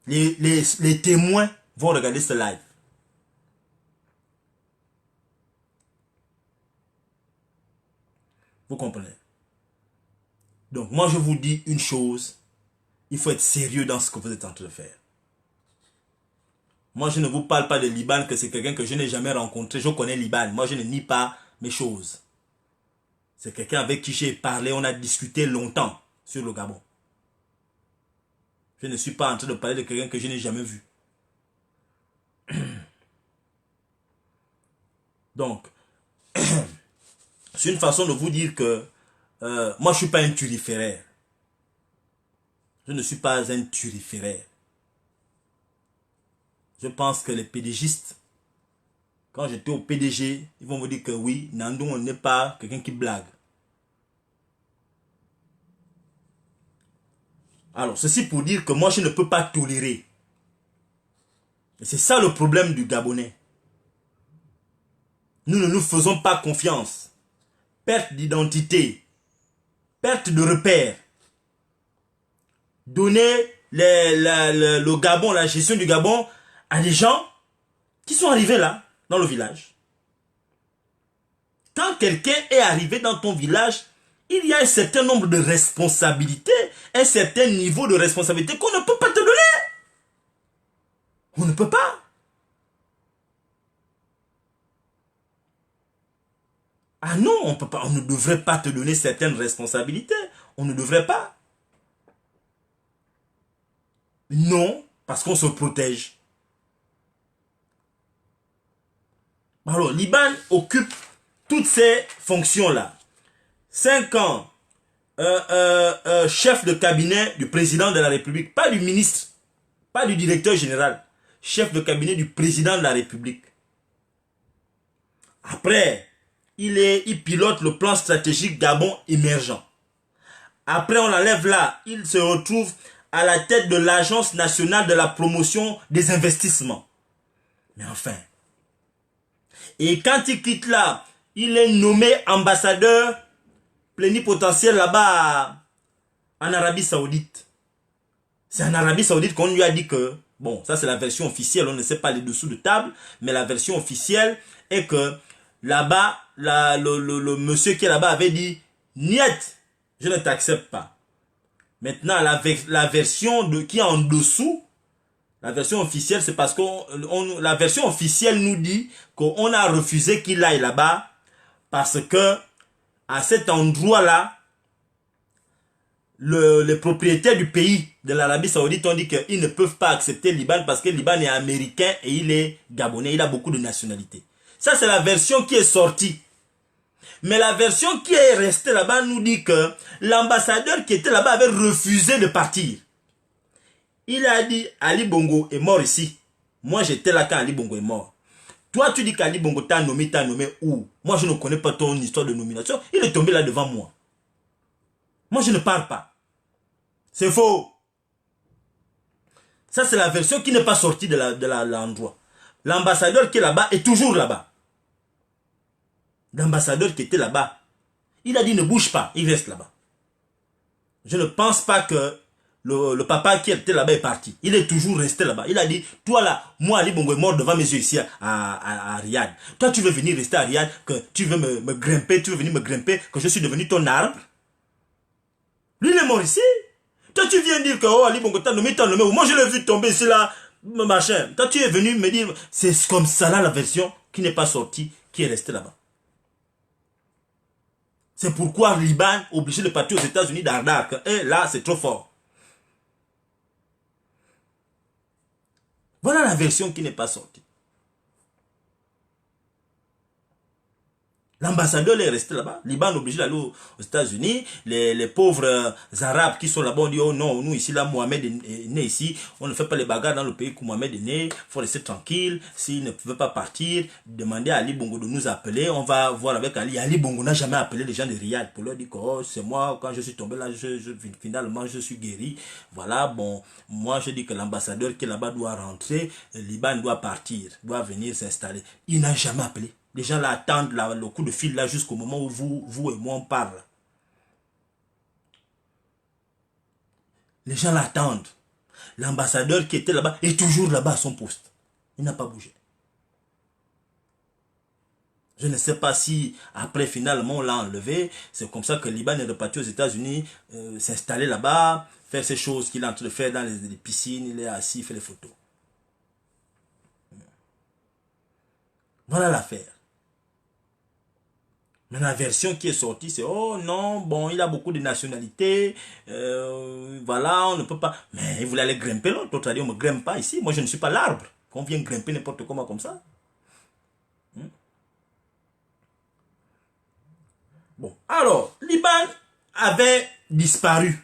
Les témoins vont regarder ce live. Vous comprenez? Donc, moi, je vous dis une chose. Il faut être sérieux dans ce que vous êtes en train de faire. Moi, je ne vous parle pas de Liban, que c'est quelqu'un que je n'ai jamais rencontré. Je connais Liban. Moi, je ne nie pas mes choses. C'est quelqu'un avec qui j'ai parlé. On a discuté longtemps sur le Gabon. Je ne suis pas en train de parler de quelqu'un que je n'ai jamais vu. Donc, c'est une façon de vous dire que moi, je ne suis pas un turiféraire. Je ne suis pas un turiféraire. Je pense que les PDGistes, quand j'étais au PDG, ils vont vous dire que oui, Nandou, on n'est pas quelqu'un qui blague. Alors, ceci pour dire que moi, je ne peux pas tolérer. Et c'est ça le problème du Gabonais. Nous ne nous faisons pas confiance. Perte d'identité. Perte de repères. Donner le Gabon, la gestion du Gabon à des gens qui sont arrivés là, dans le village. Quand quelqu'un est arrivé dans ton village, il y a un certain nombre de responsabilités, un certain niveau de responsabilité qu'on ne peut pas te donner. On ne peut pas. Ah non, on peut pas, on ne devrait pas te donner certaines responsabilités. On ne devrait pas. Non, parce qu'on se protège. Alors, Liban occupe toutes ces fonctions-là. 5 ans, chef de cabinet du président de la République, pas du ministre, pas du directeur général, chef de cabinet du président de la République. Après, il pilote le plan stratégique Gabon émergent. Après, on l'enlève là, il se retrouve à la tête de l'Agence nationale de la promotion des investissements. Mais enfin. Et quand il quitte là, il est nommé ambassadeur plénipotentiel là-bas en Arabie Saoudite. C'est en Arabie Saoudite qu'on lui a dit que, bon, ça c'est la version officielle, on ne sait pas les dessous de table, mais la version officielle est que là-bas, le monsieur qui est là-bas avait dit, niet, je ne t'accepte pas. Maintenant, la version qui est en dessous, la version officielle, c'est parce que la version officielle nous dit qu'on a refusé qu'il aille là-bas parce que à cet endroit-là, les propriétaires du pays de l'Arabie Saoudite ont dit qu'ils ne peuvent pas accepter Liban parce que Liban est américain et il est gabonais, il a beaucoup de nationalités. Ça, c'est la version qui est sortie. Mais la version qui est restée là-bas nous dit que l'ambassadeur qui était là-bas avait refusé de partir. Il a dit, Ali Bongo est mort ici. Moi, j'étais là quand Ali Bongo est mort. Toi, tu dis qu'Ali Bongo t'a nommé où? Moi, je ne connais pas ton histoire de nomination. Il est tombé là devant moi. Moi, je ne parle pas. C'est faux. Ça, c'est la version qui n'est pas sortie de l'endroit. L'ambassadeur qui est là-bas est toujours là-bas. L'ambassadeur qui était là-bas, il a dit ne bouge pas, il reste là-bas. Je ne pense pas que le papa qui était là-bas est parti. Il est toujours resté là-bas. Il a dit, toi là, moi Ali Bongo est mort devant mes yeux ici à Riyad. Toi tu veux venir rester à Riyad, que tu veux me grimper, tu veux venir me grimper, que je suis devenu ton arbre. Lui il est mort ici. Toi tu viens dire que oh Ali Bongo t'a nommé. Moi je l'ai vu tomber ici là, machin. Toi tu es venu me dire, c'est comme ça là la version qui n'est pas sortie, qui est restée là-bas. C'est pourquoi Liban est obligé de partir aux États-Unis d'arnaque. Et là, c'est trop fort. Voilà la version qui n'est pas sortie. L'ambassadeur est resté là-bas. Liban est obligé d'aller aux États-Unis. Les pauvres Arabes qui sont là-bas ont dit, oh non, nous ici, là, Mohamed est né ici. On ne fait pas les bagarres dans le pays où Mohamed est né. Il faut rester tranquille. S'il ne veut pas partir, demandez à Ali Bongo de nous appeler. On va voir avec Ali. Ali Bongo n'a jamais appelé les gens de Riyad pour leur dire que oh, c'est moi, quand je suis tombé là, finalement, je suis guéri. Voilà, bon, moi, je dis que l'ambassadeur qui est là-bas doit rentrer. Liban doit partir, doit venir s'installer. Il n'a jamais appelé. Les gens là attendent le coup de fil là jusqu'au moment où vous et moi on parle. Les gens l'attendent. L'ambassadeur qui était là-bas est toujours là-bas à son poste. Il n'a pas bougé. Je ne sais pas si après finalement on l'a enlevé. C'est comme ça que Liban est reparti aux États-Unis, s'installer là-bas, faire ces choses qu'il est en train de faire dans les piscines. Il est assis, il fait les photos. Voilà l'affaire. Mais la version qui est sortie, c'est oh non, bon, il a beaucoup de nationalités, voilà, on ne peut pas. Mais il voulait aller grimper l'autre. L'autre a dit, on ne me grimpe pas ici. Moi, je ne suis pas l'arbre. Qu'on vienne grimper n'importe comment comme ça. Bon, alors, Liban avait disparu.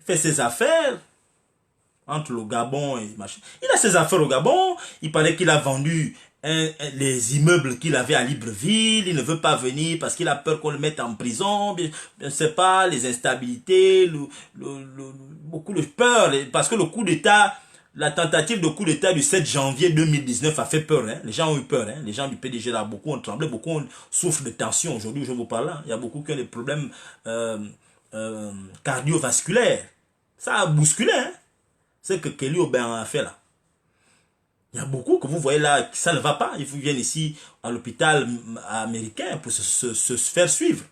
Il fait ses affaires entre le Gabon et machin. Il a ses affaires au Gabon. Il paraît qu'il a vendu les immeubles qu'il avait à Libreville. Il ne veut pas venir parce qu'il a peur qu'on le mette en prison. Je ne sais pas, les instabilités, beaucoup de peur. Parce que le coup d'État, la tentative de coup d'État du 7 janvier 2019 a fait peur. Hein. Les gens ont eu peur. Hein. Les gens du PDG là, beaucoup ont tremblé, beaucoup souffrent de tension. Aujourd'hui, je vous parle là. Il y a beaucoup qui ont des problèmes cardiovasculaires. Ça a bousculé. Hein. C'est que Kelly Aubin a fait là. Il y a beaucoup que vous voyez là, ça ne va pas. Ils viennent ici à l'hôpital américain pour se faire suivre.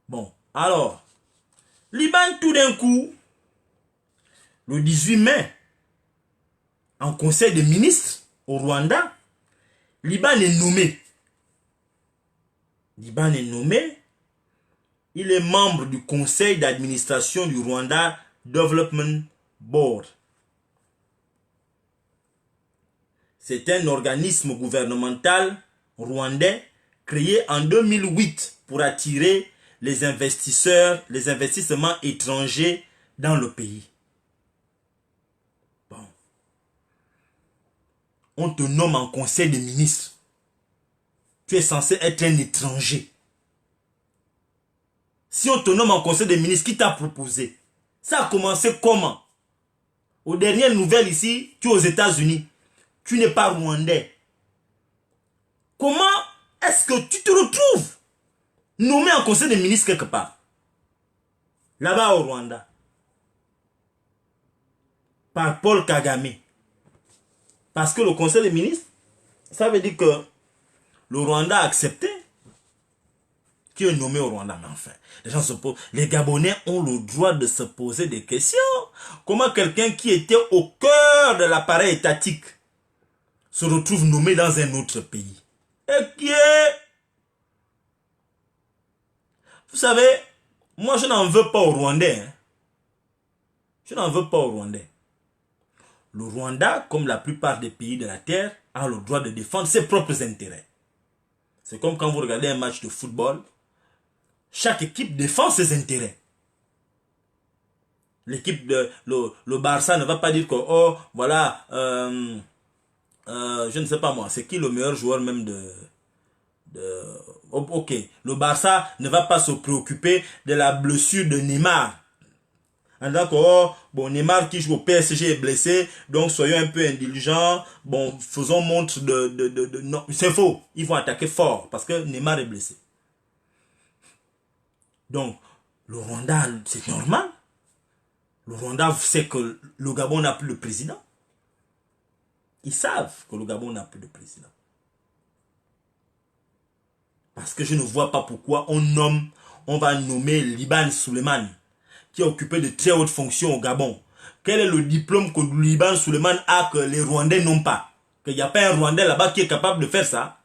Bon, alors, Liban tout d'un coup, le 18 mai, en conseil des ministres au Rwanda, Liban est nommé. Liban est nommé. Il est membre du conseil d'administration du Rwanda Development Board. C'est un organisme gouvernemental rwandais créé en 2008 pour attirer les investisseurs, les investissements étrangers dans le pays. Bon. On te nomme en conseil des ministres. Tu es censé être un étranger. Si on te nomme en conseil des ministres, qui t'a proposé? Ça a commencé comment? Aux dernières nouvelles ici, tu es aux États-Unis. Tu n'es pas rwandais. Comment est-ce que tu te retrouves nommé en conseil des ministres quelque part? Là-bas au Rwanda. Par Paul Kagame. Parce que le conseil des ministres, ça veut dire que le Rwanda a accepté qui est nommé au Rwanda. Mais enfin, les gens se posent, les Gabonais ont le droit de se poser des questions. Comment quelqu'un qui était au cœur de l'appareil étatique se retrouve nommé dans un autre pays? Et qui est... Vous savez, moi je n'en veux pas aux Rwandais. Hein. Je n'en veux pas aux Rwandais. le Rwanda, comme la plupart des pays de la Terre, a le droit de défendre ses propres intérêts. C'est comme quand vous regardez un match de football, chaque équipe défend ses intérêts. L'équipe de le Barça ne va pas dire que, oh, voilà, je ne sais pas moi, c'est qui le meilleur joueur même ok, le Barça ne va pas se préoccuper de la blessure de Neymar. En disant que, oh, bon, Neymar qui joue au PSG est blessé, donc soyons un peu indulgents, bon, faisons montre non, c'est faux. Ils vont attaquer fort parce que Neymar est blessé. Donc, le Rwanda, c'est normal. Le Rwanda sait que le Gabon n'a plus de président. Ils savent que le Gabon n'a plus de président. Parce que je ne vois pas pourquoi on va nommer Liban Suleiman, qui a occupé de très hautes fonctions au Gabon. Quel est le diplôme que Liban Suleiman a que les Rwandais n'ont pas? Qu'il n'y a pas un Rwandais là-bas qui est capable de faire ça.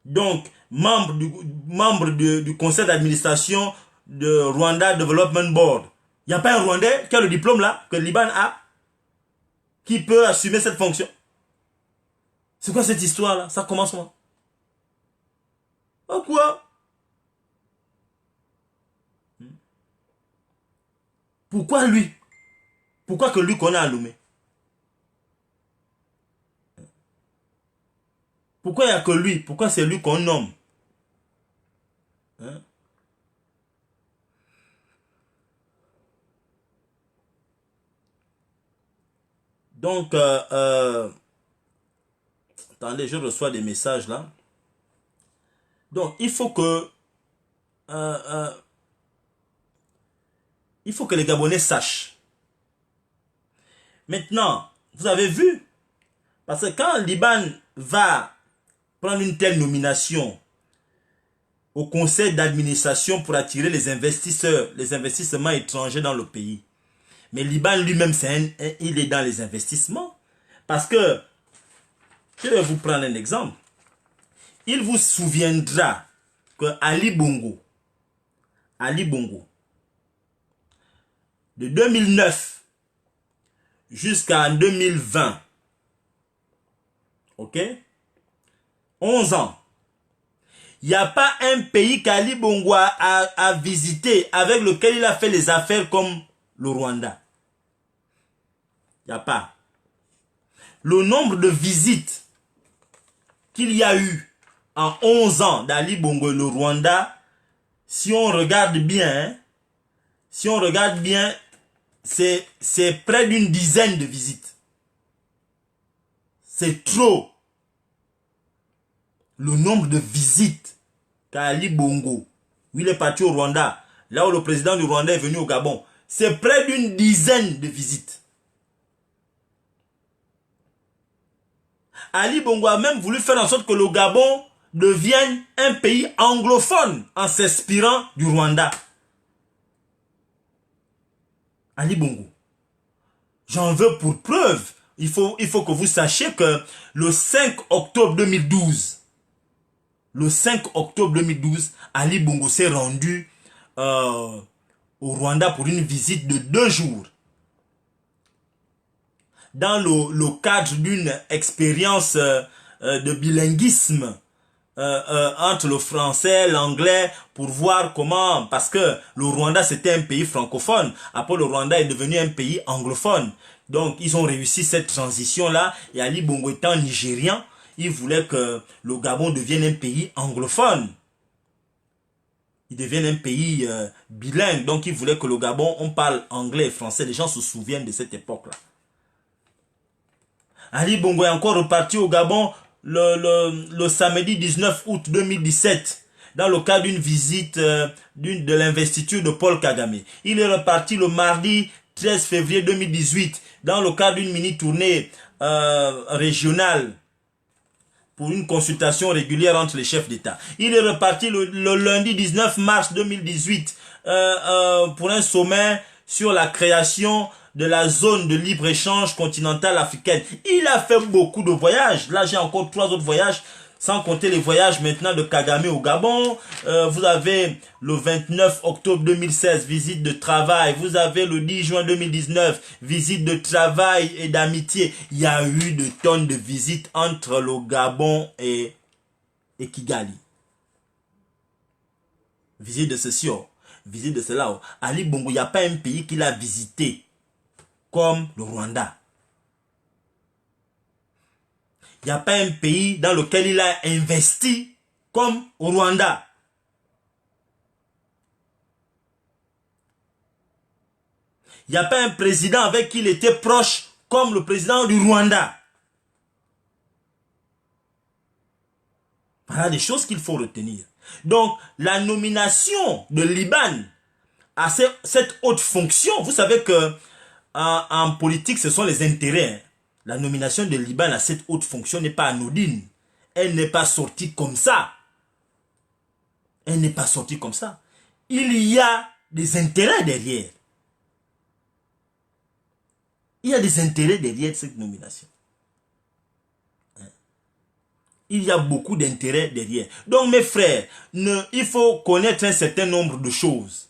Donc, membre du conseil d'administration de Rwanda Development Board, il n'y a pas un Rwandais qui a le diplôme là, que Liban a, qui peut assumer cette fonction. C'est quoi cette histoire là? Ça commence comment? Pourquoi? Pourquoi lui? Pourquoi que lui qu'on a allumé? Pourquoi il n'y a que lui? Pourquoi c'est lui qu'on nomme? Hein? Donc, attendez, je reçois des messages là. Donc, il faut que les Gabonais sachent. Maintenant, vous avez vu, parce que quand Liban va prendre une telle nomination au conseil d'administration pour attirer les investisseurs, les investissements étrangers dans le pays, mais Liban lui-même, il est dans les investissements. Parce que, je vais vous prendre un exemple. Il vous souviendra que Ali Bongo, de 2009 jusqu'à 2020, ok, 11 ans, il n'y a pas un pays qu'Ali Bongo a visité avec lequel il a fait les affaires comme le Rwanda. Il n'y a pas. Le nombre de visites qu'il y a eu en 11 ans d'Ali Bongo et le Rwanda, si on regarde bien, c'est près d'une dizaine de visites. C'est trop. Le nombre de visites qu'Ali Bongo, où il est parti au Rwanda, là où le président du Rwanda est venu au Gabon, c'est près d'une dizaine de visites. Ali Bongo a même voulu faire en sorte que le Gabon devienne un pays anglophone en s'inspirant du Rwanda. Ali Bongo. J'en veux pour preuve. Il faut que vous sachiez que le 5 octobre 2012, Ali Bongo s'est rendu au Rwanda pour une visite de 2 jours. Dans le cadre d'une expérience de bilinguisme entre le français, l'anglais, pour voir comment, parce que le Rwanda c'était un pays francophone, après le Rwanda est devenu un pays anglophone. Donc ils ont réussi cette transition-là, et Ali Bongo étant nigérian, il voulait que le Gabon devienne un pays anglophone. Il devienne un pays bilingue, donc il voulait que le Gabon, on parle anglais et français. Les gens se souviennent de cette époque-là. Ali Bongo est encore reparti au Gabon le samedi 19 août 2017 dans le cadre d'une visite de l'investiture de Paul Kagame. Il est reparti le mardi 13 février 2018 dans le cadre d'une mini-tournée régionale pour une consultation régulière entre les chefs d'État. Il est reparti le lundi 19 mars 2018 pour un sommet sur la création de la zone de libre-échange continentale africaine. Il a fait beaucoup de voyages. Là, j'ai encore 3 autres voyages. Sans compter les voyages maintenant de Kagame au Gabon. Vous avez le 29 octobre 2016, visite de travail. Vous avez le 10 juin 2019, visite de travail et d'amitié. Il y a eu de tonnes de visites entre le Gabon et Kigali. Visite de ceci, visite de cela. Ali Bongo, il n'y a pas un pays qu'il a visité comme le Rwanda. Il n'y a pas un pays dans lequel il a investi comme au Rwanda. Il n'y a pas un président avec qui il était proche comme le président du Rwanda. Voilà des choses qu'il faut retenir. Donc, la nomination de Liban à cette haute fonction, vous savez que en politique, ce sont les intérêts. La nomination de Liban à cette haute fonction n'est pas anodine. Elle n'est pas sortie comme ça. Elle n'est pas sortie comme ça. Il y a des intérêts derrière. Il y a des intérêts derrière cette nomination. Il y a beaucoup d'intérêts derrière. Donc mes frères, il faut connaître un certain nombre de choses.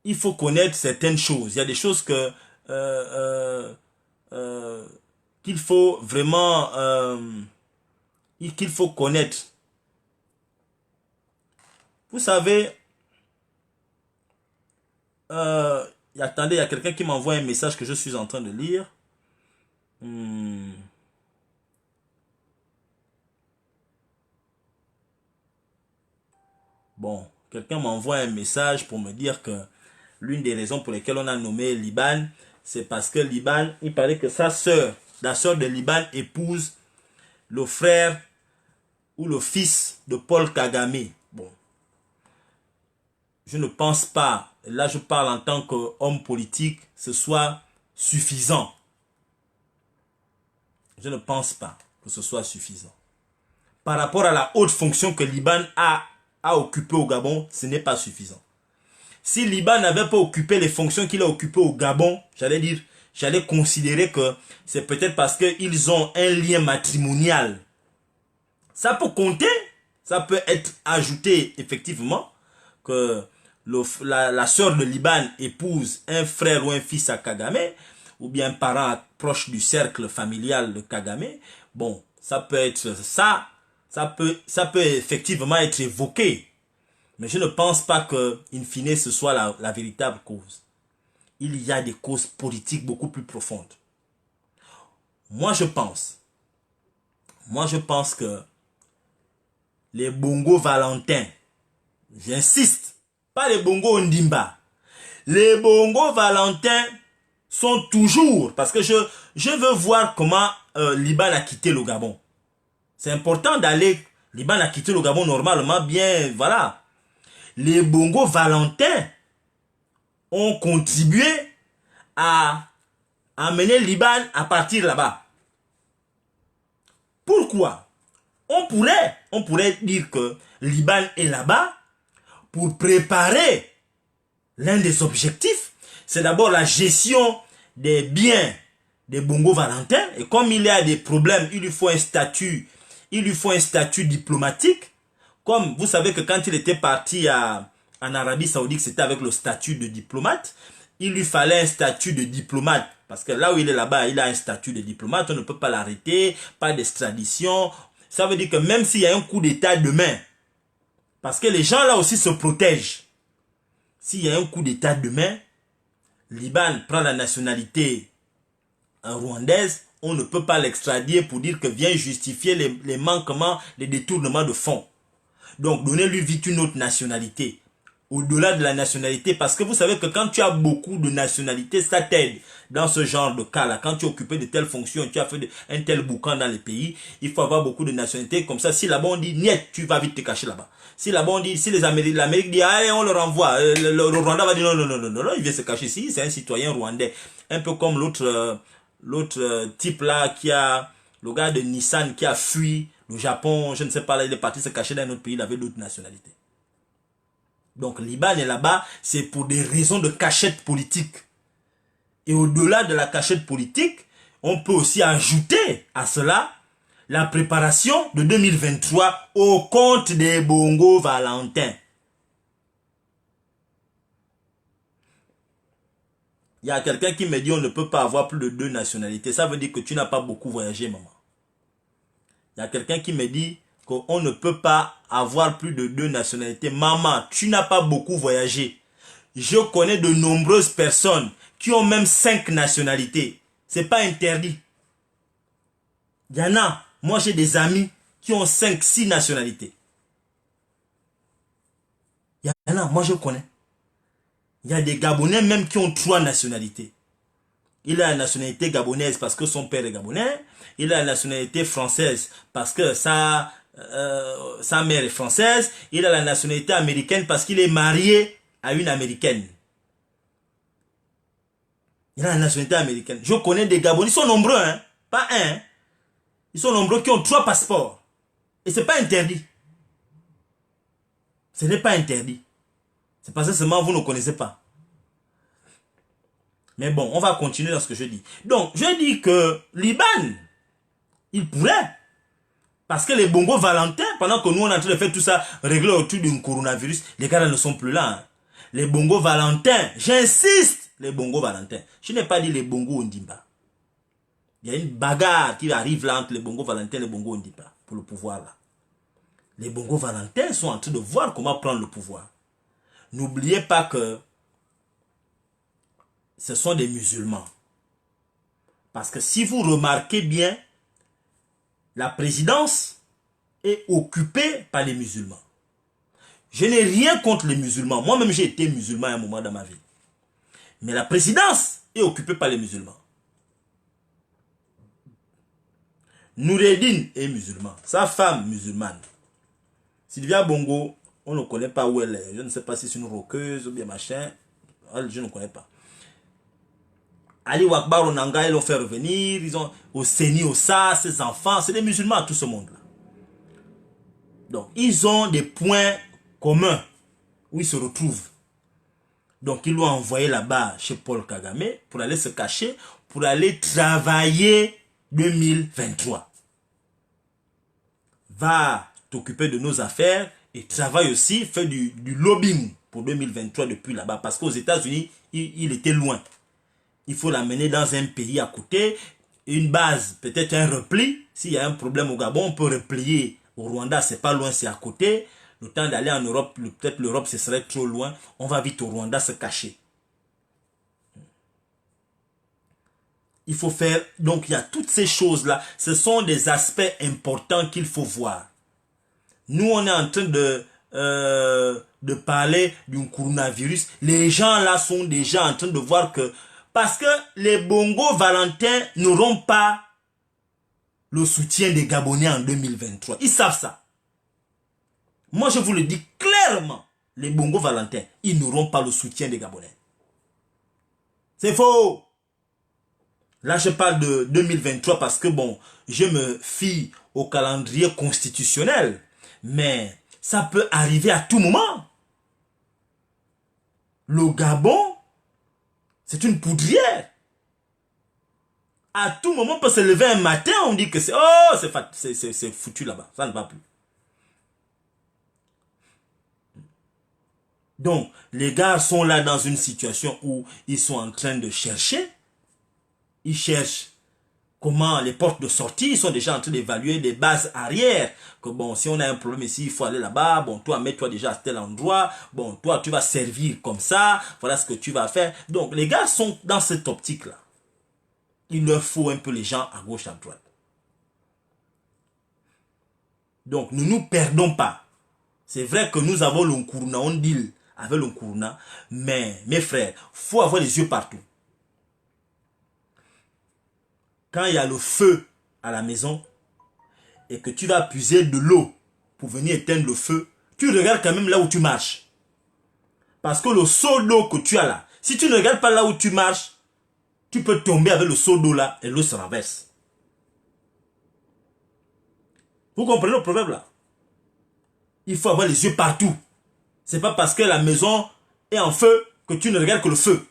Il faut connaître certaines choses. Il y a des choses que qu'il faut vraiment qu'il faut connaître. Vous savez, attendez, il y a quelqu'un qui m'envoie un message que je suis en train de lire. Bon, quelqu'un m'envoie un message pour me dire que l'une des raisons pour lesquelles on a nommé Liban, c'est parce que Liban, il paraît que sa sœur, la sœur de Liban épouse le frère ou le fils de Paul Kagame. Bon, je ne pense pas, là je parle en tant qu'homme politique, ce soit suffisant. Je ne pense pas que ce soit suffisant. Par rapport à la haute fonction que Liban a occupée au Gabon, ce n'est pas suffisant. Si Liban n'avait pas occupé les fonctions qu'il a occupées au Gabon, j'allais considérer que c'est peut-être parce qu'ils ont un lien matrimonial. Ça peut compter, ça peut être ajouté effectivement que la sœur de Liban épouse un frère ou un fils à Kagame, ou bien un parent proche du cercle familial de Kagame. Bon, ça peut être ça peut effectivement être évoqué. Mais je ne pense pas que, in fine, ce soit la véritable cause. Il y a des causes politiques beaucoup plus profondes. Moi, je pense que les Bongo Valentin, j'insiste, pas les Bongo Ondimba, les Bongo Valentin sont toujours, parce que je veux voir comment Liban a quitté le Gabon. C'est important d'aller, Liban a quitté le Gabon normalement, bien, voilà. Les Bongo Valentin ont contribué à amener Liban à partir là-bas. Pourquoi? On pourrait dire que Liban est là-bas pour préparer l'un des objectifs. C'est d'abord la gestion des biens des Bongo Valentin. Et comme il y a des problèmes, il lui faut un statut diplomatique. Comme vous savez que quand il était parti en Arabie Saoudite, c'était avec le statut de diplomate. Il lui fallait un statut de diplomate. Parce que là où il est là-bas, il a un statut de diplomate. On ne peut pas l'arrêter, pas d'extradition. Ça veut dire que même s'il y a un coup d'État demain, parce que les gens là aussi se protègent. S'il y a un coup d'État demain, Liban prend la nationalité rwandaise, on ne peut pas l'extradier pour dire que vient justifier les manquements, les détournements de fonds. Donc, donnez-lui vite une autre nationalité. Au-delà de la nationalité, parce que vous savez que quand tu as beaucoup de nationalités, ça t'aide dans ce genre de cas-là. Quand tu es occupé de telles fonctions, tu as fait un tel boucan dans les pays, il faut avoir beaucoup de nationalités. Comme ça, si là-bas on dit, niet, tu vas vite te cacher là-bas. Si là-bas on dit, si l'Amérique dit, allez, on le renvoie, le Rwanda va dire, non, il vient se cacher ici, c'est un citoyen rwandais. Un peu comme l'autre type là le gars de Nissan qui a fui le Japon, je ne sais pas, là, il est parti se cacher dans un autre pays, il avait d'autres nationalités. Donc, Liban est là-bas, c'est pour des raisons de cachette politique. Et au-delà de la cachette politique, on peut aussi ajouter à cela la préparation de 2023 au compte des Bongo Valentin. Il y a quelqu'un qui me dit on ne peut pas avoir plus de 2 nationalités. Ça veut dire que tu n'as pas beaucoup voyagé, maman. Il y a quelqu'un qui me dit qu'on ne peut pas avoir plus de 2 nationalités. Maman, tu n'as pas beaucoup voyagé. Je connais de nombreuses personnes qui ont même 5 nationalités. C'est pas interdit. Il y en a. Moi, j'ai des amis qui ont 5, 6 nationalités. Il y en a. Moi, je connais. Il y a des Gabonais même qui ont 3 nationalités. Il a la nationalité gabonaise parce que son père est gabonais. Il a la nationalité française parce que sa mère est française. Il a la nationalité américaine parce qu'il est marié à une américaine. Il a la nationalité américaine. Je connais des Gabonais, ils sont nombreux, hein? Pas un. Hein? Ils sont nombreux qui ont 3 passeports. Et c'est pas interdit. Ce n'est pas interdit. C'est parce que seulement vous ne connaissez pas. Mais bon, on va continuer dans ce que je dis. Donc, je dis que Liban, il pourrait. Parce que les Bongo Valentin, pendant que nous on est en train de faire tout ça, régler autour d'un coronavirus, les gars là ne sont plus là. Hein. Les Bongo Valentin, j'insiste, les Bongo Valentin. Je n'ai pas dit les Bongo Ondimba. Il y a une bagarre qui arrive là entre les Bongo Valentin et les Bongo Ondimba pour le pouvoir là. Les Bongo Valentin sont en train de voir comment prendre le pouvoir. N'oubliez pas que ce sont des musulmans. Parce que si vous remarquez bien, la présidence est occupée par les musulmans. Je n'ai rien contre les musulmans. Moi-même, j'ai été musulman à un moment dans ma vie. Mais la présidence est occupée par les musulmans. Noureddin est musulman. Sa femme musulmane. Sylvia Bongo, on ne connaît pas où elle est. Je ne sais pas si c'est une roqueuse ou bien machin. Je ne connais pas. Ali Wakbar Onanga, ils l'ont fait revenir. Ils ont au Seni, au Sa, ses enfants. C'est des musulmans, tout ce monde-là. Donc, ils ont des points communs où ils se retrouvent. Donc, ils l'ont envoyé là-bas chez Paul Kagame pour aller se cacher, pour aller travailler 2023. Va t'occuper de nos affaires et travaille aussi, fait du lobbying pour 2023 depuis là-bas. Parce qu'aux États-Unis, il était loin. Il faut l'amener dans un pays à côté, une base, peut-être un repli. S'il y a un problème au Gabon, on peut replier au Rwanda, c'est pas loin, c'est à côté. Le temps d'aller en Europe, peut-être l'Europe, ce serait trop loin. On va vite au Rwanda se cacher. Il faut faire, donc il y a toutes ces choses-là. Ce sont des aspects importants qu'il faut voir. Nous, on est en train de parler d'un coronavirus. Les gens là sont déjà en train de voir que, parce que les Bongo Valentin n'auront pas le soutien des Gabonais en 2023. Ils savent ça. Moi, je vous le dis clairement. Les Bongo Valentin, ils n'auront pas le soutien des Gabonais. C'est faux. Là, je parle de 2023 parce que, bon, je me fie au calendrier constitutionnel. Mais ça peut arriver à tout moment. Le Gabon, c'est une poudrière. À tout moment, on peut se lever un matin, on dit que c'est foutu là-bas. Ça ne va plus. Donc, les gars sont là dans une situation où ils sont en train de chercher. Ils cherchent comment les portes de sortie. Ils sont déjà en train d'évaluer des bases arrière. Que bon, si on a un problème ici, il faut aller là-bas. Bon, toi, mets-toi déjà à tel endroit. Bon, toi, tu vas servir comme ça. Voilà ce que tu vas faire. Donc, les gars sont dans cette optique-là. Il leur faut un peu les gens à gauche, à droite. Donc, ne nous perdons pas. C'est vrai que nous avons le Nkuruna, on deal avec le Nkuruna. Mais, mes frères, il faut avoir les yeux partout. Quand il y a le feu à la maison et que tu vas puiser de l'eau pour venir éteindre le feu, tu regardes quand même là où tu marches. Parce que le seau d'eau que tu as là, si tu ne regardes pas là où tu marches, tu peux tomber avec le seau d'eau là et l'eau se renverse. Vous comprenez le problème là? Il faut avoir les yeux partout. C'est pas parce que la maison est en feu que tu ne regardes que le feu.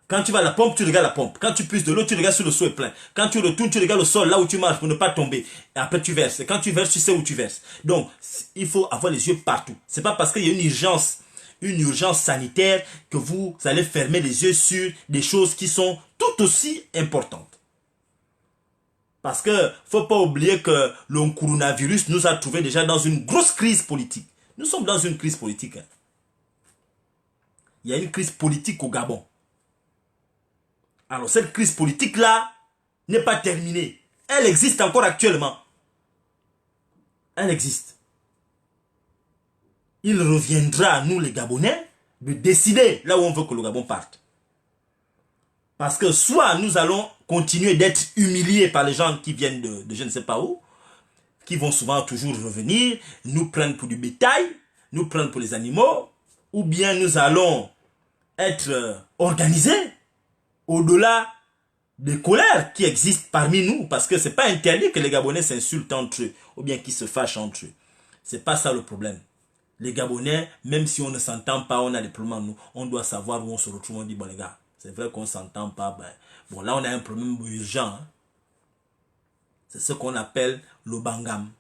Quand tu vas à la pompe, tu regardes la pompe. Quand tu puisses de l'eau, tu regardes si le seau est plein. Quand tu retournes, tu regardes le sol, là où tu marches pour ne pas tomber. Et après, tu verses. Et quand tu verses, tu sais où tu verses. Donc, il faut avoir les yeux partout. C'est pas parce qu'il y a une urgence sanitaire que vous allez fermer les yeux sur des choses qui sont tout aussi importantes. Parce que faut pas oublier que le coronavirus nous a trouvé déjà dans une grosse crise politique. Nous sommes dans une crise politique. Hein. Il y a une crise politique au Gabon. Alors cette crise politique-là n'est pas terminée. Elle existe encore actuellement. Elle existe. Il reviendra à nous les Gabonais de décider là où on veut que le Gabon parte. Parce que soit nous allons continuer d'être humiliés par les gens qui viennent de je ne sais pas où, qui vont souvent toujours revenir, nous prendre pour du bétail, nous prendre pour les animaux, ou bien nous allons être organisés au-delà des colères qui existent parmi nous, parce que c'est pas interdit que les Gabonais s'insultent entre eux, ou bien qu'ils se fâchent entre eux. C'est pas ça le problème. Les Gabonais, même si on ne s'entend pas, on a des problèmes en nous, on doit savoir où on se retrouve, on dit, bon les gars, c'est vrai qu'on ne s'entend pas, ben, bon là on a un problème urgent, hein. C'est ce qu'on appelle le bangam.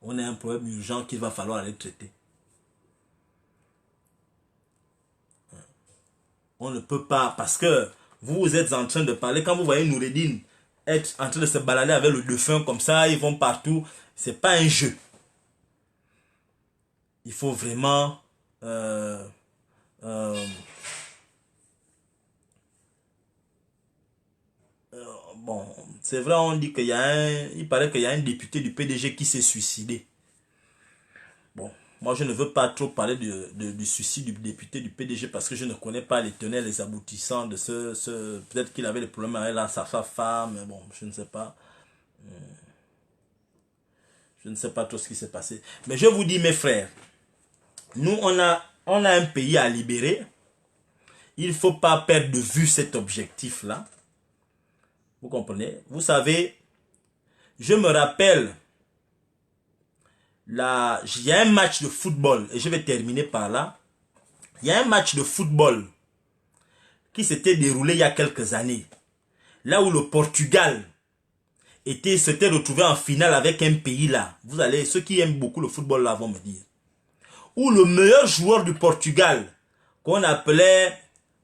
On a un problème urgent qu'il va falloir aller traiter. On ne peut pas, parce que vous êtes en train de parler, quand vous voyez Noureddin être en train de se balader avec le dauphin comme ça, ils vont partout, c'est pas un jeu. Il faut vraiment bon, c'est vrai, on dit qu'il y a il paraît qu'il y a un député du PDG qui s'est suicidé. Bon, moi je ne veux pas trop parler du suicide du député du PDG parce que je ne connais pas les tenants et les aboutissants de ce peut-être qu'il avait des problèmes avec sa femme, mais bon, je ne sais pas. Je ne sais pas trop ce qui s'est passé. Mais je vous dis mes frères, nous on a un pays à libérer. Il ne faut pas perdre de vue cet objectif-là. Vous comprenez? Vous savez, je me rappelle, il y a un match de football, et je vais terminer par là. Il y a un match de football qui s'était déroulé il y a quelques années. Là où le Portugal s'était retrouvé en finale avec un pays là. Vous allez, ceux qui aiment beaucoup le football là vont me dire. Où le meilleur joueur du Portugal, qu'on appelait,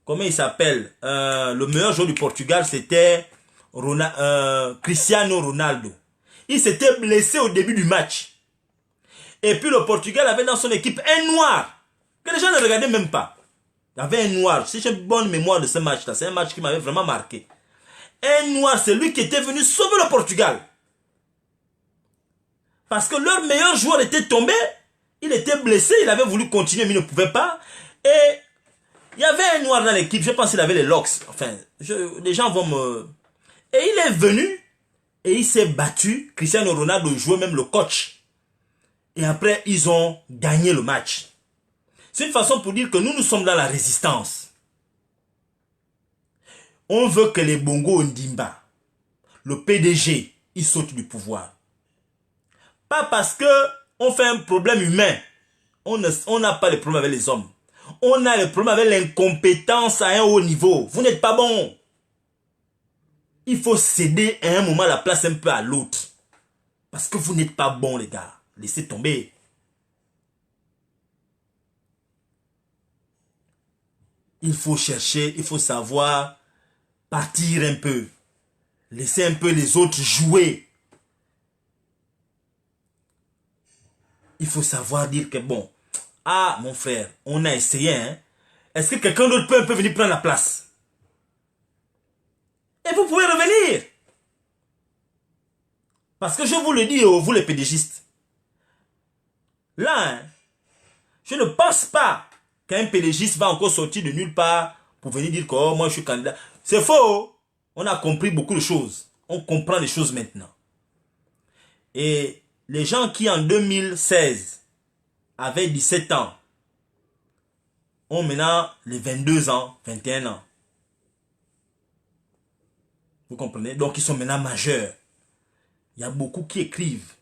comment il s'appelle, le meilleur joueur du Portugal c'était Cristiano Ronaldo. Il s'était blessé au début du match. Et puis le Portugal avait dans son équipe un noir que les gens ne regardaient même pas. Il y avait un noir. Si j'ai une bonne mémoire de ce match-là, c'est un match qui m'avait vraiment marqué. Un noir, c'est lui qui était venu sauver le Portugal. Parce que leur meilleur joueur était tombé. Il était blessé. Il avait voulu continuer, mais il ne pouvait pas. Et il y avait un noir dans l'équipe. Je pense qu'il avait les locks. Enfin, les gens vont me... Et il est venu et il s'est battu. Cristiano Ronaldo jouait même le coach. Et après, ils ont gagné le match. C'est une façon pour dire que nous sommes dans la résistance. On veut que les Bongo Ondimba, le PDG, il saute du pouvoir. Pas parce que on fait un problème humain. On n'a pas de problème avec les hommes. On a le problème avec l'incompétence à un haut niveau. Vous n'êtes pas bon. Il faut céder à un moment la place un peu à l'autre. Parce que vous n'êtes pas bon, les gars. Laissez tomber. Il faut chercher, il faut savoir partir un peu. Laisser un peu les autres jouer. Il faut savoir dire que bon, ah mon frère, on a essayé, hein. Est-ce que quelqu'un d'autre peut un peu venir prendre la place? Et vous pouvez revenir. Parce que je vous le dis, vous les pédégistes. Là, hein, je ne pense pas qu'un pédégiste va encore sortir de nulle part pour venir dire que oh, moi je suis candidat. C'est faux. On a compris beaucoup de choses. On comprend les choses maintenant. Et les gens qui en 2016 avaient 17 ans ont maintenant les 22 ans, 21 ans. Vous comprenez? Donc ils sont maintenant majeurs. Il y a beaucoup qui écrivent.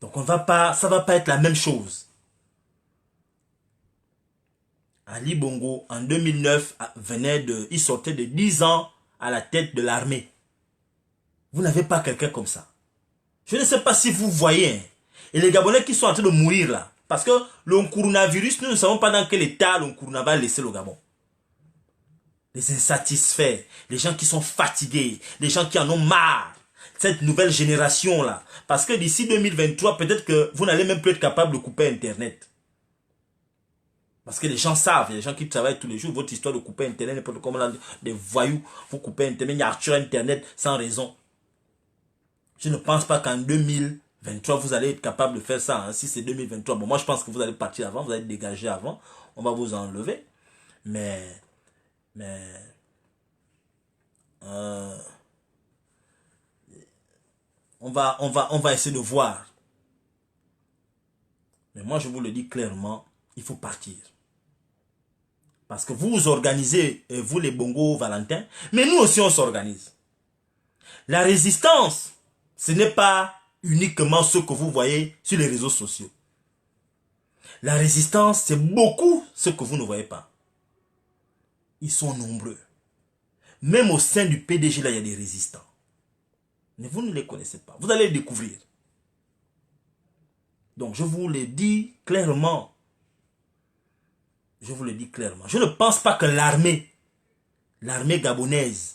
Donc ça va pas être la même chose. Ali Bongo, en 2009, il sortait de 10 ans à la tête de l'armée. Vous n'avez pas quelqu'un comme ça. Je ne sais pas si vous voyez. Hein. Et les Gabonais qui sont en train de mourir là. Parce que le coronavirus, nous ne savons pas dans quel état le coronavirus va laisser le Gabon. Les insatisfaits, les gens qui sont fatigués, les gens qui en ont marre. Cette nouvelle génération là. Parce que d'ici 2023, peut-être que vous n'allez même plus être capable de couper Internet. Parce que les gens savent, il y a des gens qui travaillent tous les jours, votre histoire de couper Internet, n'importe comment, des voyous, vous coupez Internet, il y a Arthur Internet sans raison. Je ne pense pas qu'en 2023, vous allez être capable de faire ça. Hein. Si c'est 2023, bon, moi je pense que vous allez partir avant, vous allez être dégagé avant, on va vous enlever. Mais on va essayer de voir. Mais moi je vous le dis clairement, il faut partir. Parce que vous vous organisez, vous les Bongo Valentin, mais nous aussi on s'organise. La résistance, ce n'est pas uniquement ce que vous voyez sur les réseaux sociaux. La résistance, c'est beaucoup ce que vous ne voyez pas. Ils sont nombreux. Même au sein du PDG, là, il y a des résistants. Mais vous ne les connaissez pas. Vous allez les découvrir. Donc, je vous le dis clairement. Je vous le dis clairement. Je ne pense pas que l'armée gabonaise,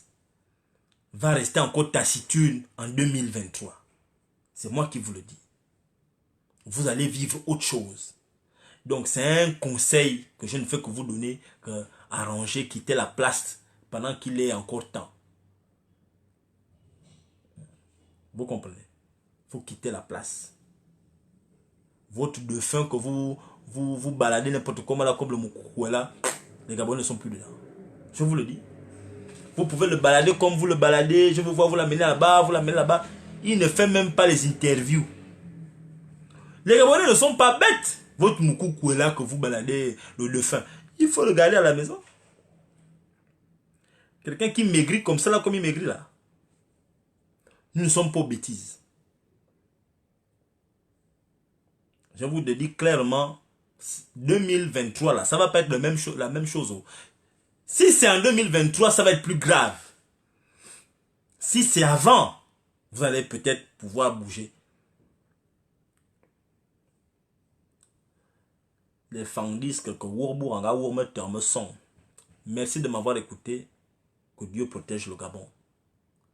va rester encore taciturne en 2023. C'est moi qui vous le dis. Vous allez vivre autre chose. Donc, c'est un conseil que je ne fais que vous donner, que arranger, quitter la place pendant qu'il est encore temps. Vous comprenez? Il faut quitter la place. Votre défunt que vous baladez n'importe comment là, comme le Moukouela, les Gabonais ne sont plus dedans. Je vous le dis. Vous pouvez le balader comme vous le baladez. Je veux voir vous l'amener là-bas, vous l'amener là-bas. Il ne fait même pas les interviews. Les Gabonais ne sont pas bêtes. Votre Moukouela que vous baladez, le défunt, il faut le garder à la maison. Quelqu'un qui maigrit comme ça, là, comme il maigrit là. Nous ne sommes pas aux bêtises. Je vous le dis clairement, 2023 là, ça va pas être la même chose. Si c'est en 2023, ça va être plus grave. Si c'est avant, vous allez peut-être pouvoir bouger. Les fans disent que Wurburanga Wurmeter me sont. Merci de m'avoir écouté. Que Dieu protège le Gabon.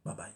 Bye bye.